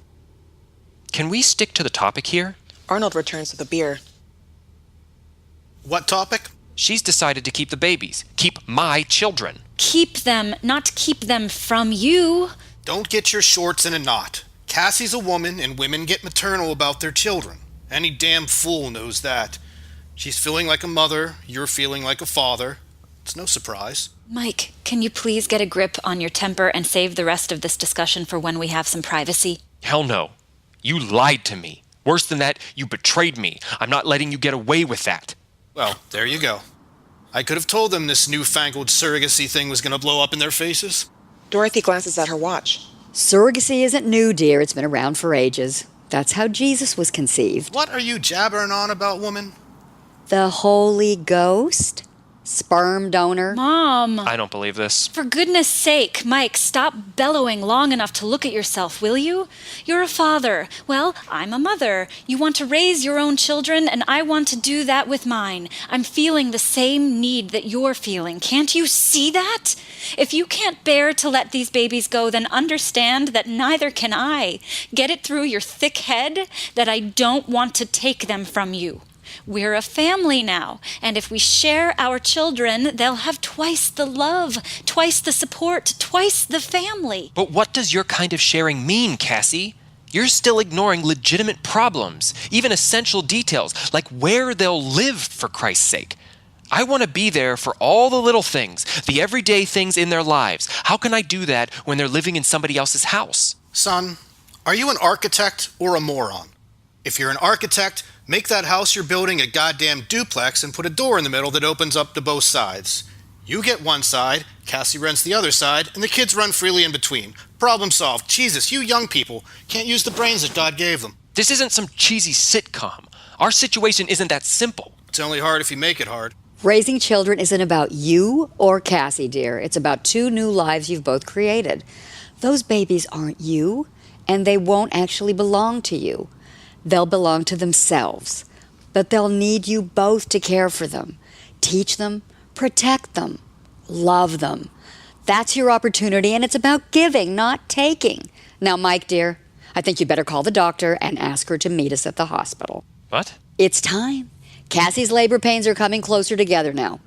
Can we stick to the topic here? Arnold returns with a beer. What topic? She's decided to keep the babies. Keep my children. Keep them, not keep them from you. Don't get your shorts in a knot. Cassie's a woman, and women get maternal about their children. Any damn fool knows that. She's feeling like a mother, you're feeling like a father. It's no surprise. Mike, can you please get a grip on your temper and save the rest of this discussion for when we have some privacy? Hell no. You lied to me. Worse than that, you betrayed me. I'm not letting you get away with that. Well, there you go. I could have told them this newfangled surrogacy thing was going to blow up in their faces. Dorothy glances at her watch. Surrogacy isn't new, dear. It's been around for ages. That's how Jesus was conceived. What are you jabbering on about, woman? The Holy Ghost? Sperm donor? Mom! I don't believe this. For goodness sake, Mike, stop bellowing long enough to look at yourself, will you? You're a father. Well, I'm a mother. You want to raise your own children, and I want to do that with mine. I'm feeling the same need that you're feeling. Can't you see that? If you can't bear to let these babies go, then understand that neither can I. Get it through your thick head that I don't want to take them from you. We're a family now, and if we share our children, they'll have twice the love, twice the support, twice the family. But what does your kind of sharing mean, Cassie? You're still ignoring legitimate problems, even essential details, like where they'll live, for Christ's sake. I want to be there for all the little things, the everyday things in their lives. How can I do that when they're living in somebody else's house? Son, are you an architect or a moron? If you're an architect, make that house you're building a goddamn duplex and put a door in the middle that opens up to both sides. You get one side, Cassie rents the other side, and the kids run freely in between. Problem solved. Jesus, you young people can't use the brains that God gave them. This isn't some cheesy sitcom. Our situation isn't that simple. It's only hard if you make it hard. Raising children isn't about you or Cassie, dear. It's about two new lives you've both created. Those babies aren't you, and they won't actually belong to you. They'll belong to themselves, but they'll need you both to care for them, teach them, protect them, love them. That's your opportunity, and it's about giving, not taking. Now, Mike, dear, I think you better call the doctor and ask her to meet us at the hospital. What? It's time. Cassie's labor pains are coming closer together now.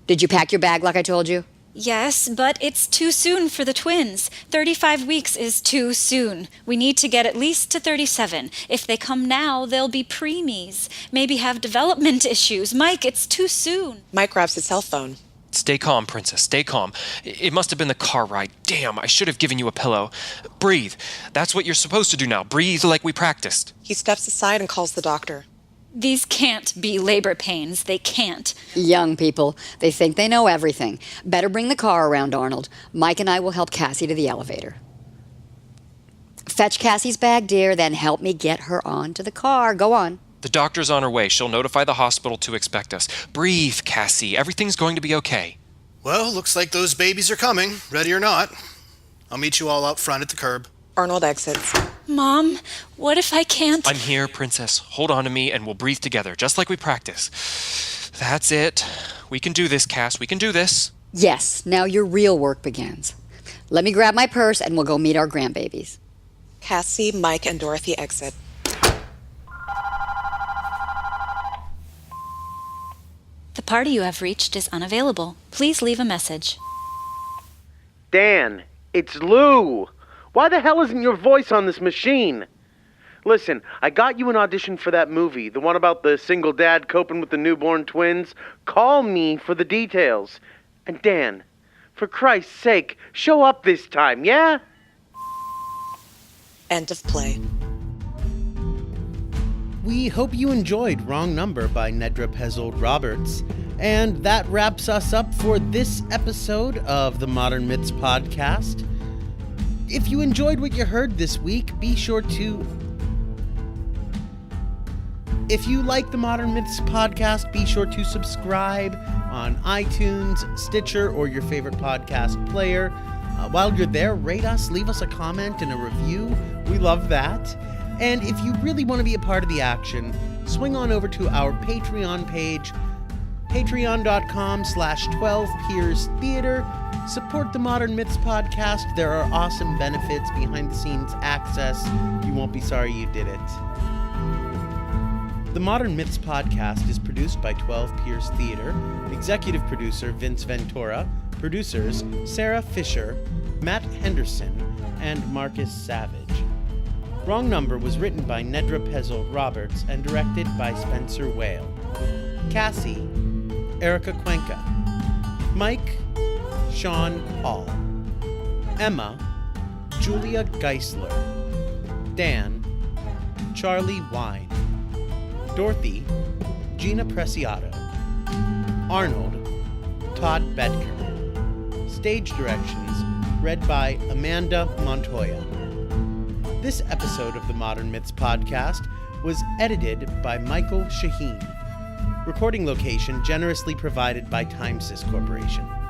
Did you pack your bag like I told you? Yes, but it's too soon for the twins. 35 weeks is too soon. We need to get at least to 37. If they come now, they'll be preemies. Maybe have development issues. Mike, it's too soon. Mike grabs his cell phone. Stay calm, Princess. Stay calm. It must have been the car ride. Damn, I should have given you a pillow. Breathe. That's what you're supposed to do now. Breathe like we practiced. He steps aside and calls the doctor. These can't be labor pains. They can't. Young people, they think they know everything. Better bring the car around, Arnold. Mike and I will help Cassie to the elevator. Fetch Cassie's bag, dear, then help me get her onto the car. Go on. The doctor's on her way. She'll notify the hospital to expect us. Breathe, Cassie. Everything's going to be okay. Well, looks like those babies are coming, ready or not. I'll meet you all out front at the curb. Arnold exits. Mom, what if I can't? I'm here, Princess. Hold on to me and we'll breathe together, just like we practice. That's it. We can do this, Cass. We can do this. Yes, now your real work begins. Let me grab my purse and we'll go meet our grandbabies. Cassie, Mike, and Dorothy exit. The party you have reached is unavailable. Please leave a message. Dan, it's Lou. Why the hell isn't your voice on this machine? Listen, I got you an audition for that movie, the one about the single dad coping with the newborn twins. Call me for the details. And Dan, for Christ's sake, show up this time, yeah? End of play. We hope you enjoyed Wrong Number by Nedra Pezold Roberts. And that wraps us up for this episode of the Modern Myths podcast. If you enjoyed what you heard this week, be sure to... If you like the Modern Myths podcast, be sure to subscribe on iTunes, Stitcher, or your favorite podcast player. While you're there, rate us, leave us a comment and a review. We love that. And if you really want to be a part of the action, swing on over to our Patreon page, patreon.com/12peerstheater. Support the Modern Myths podcast. There are awesome benefits, behind-the-scenes access. You won't be sorry you did it. The Modern Myths podcast is produced by 12 Piers Theater, executive producer Vince Ventura, producers Sarah Fisher, Matt Henderson, and Marcus Savage. Wrong Number was written by Nedra Pezold Roberts and directed by Spencer Whale. Cassie, Erika Cuenca. Mike, Shaun Hall. Emma, Julia Geisler. Dan, Charlie Wein. Dorothy, Gina Preciado. Arnold, Todd Betker. Stage directions read by Amanda Montoya. This episode of the Modern Myths podcast was edited by Michael Shaheen. Recording location generously provided by Timesys Corporation.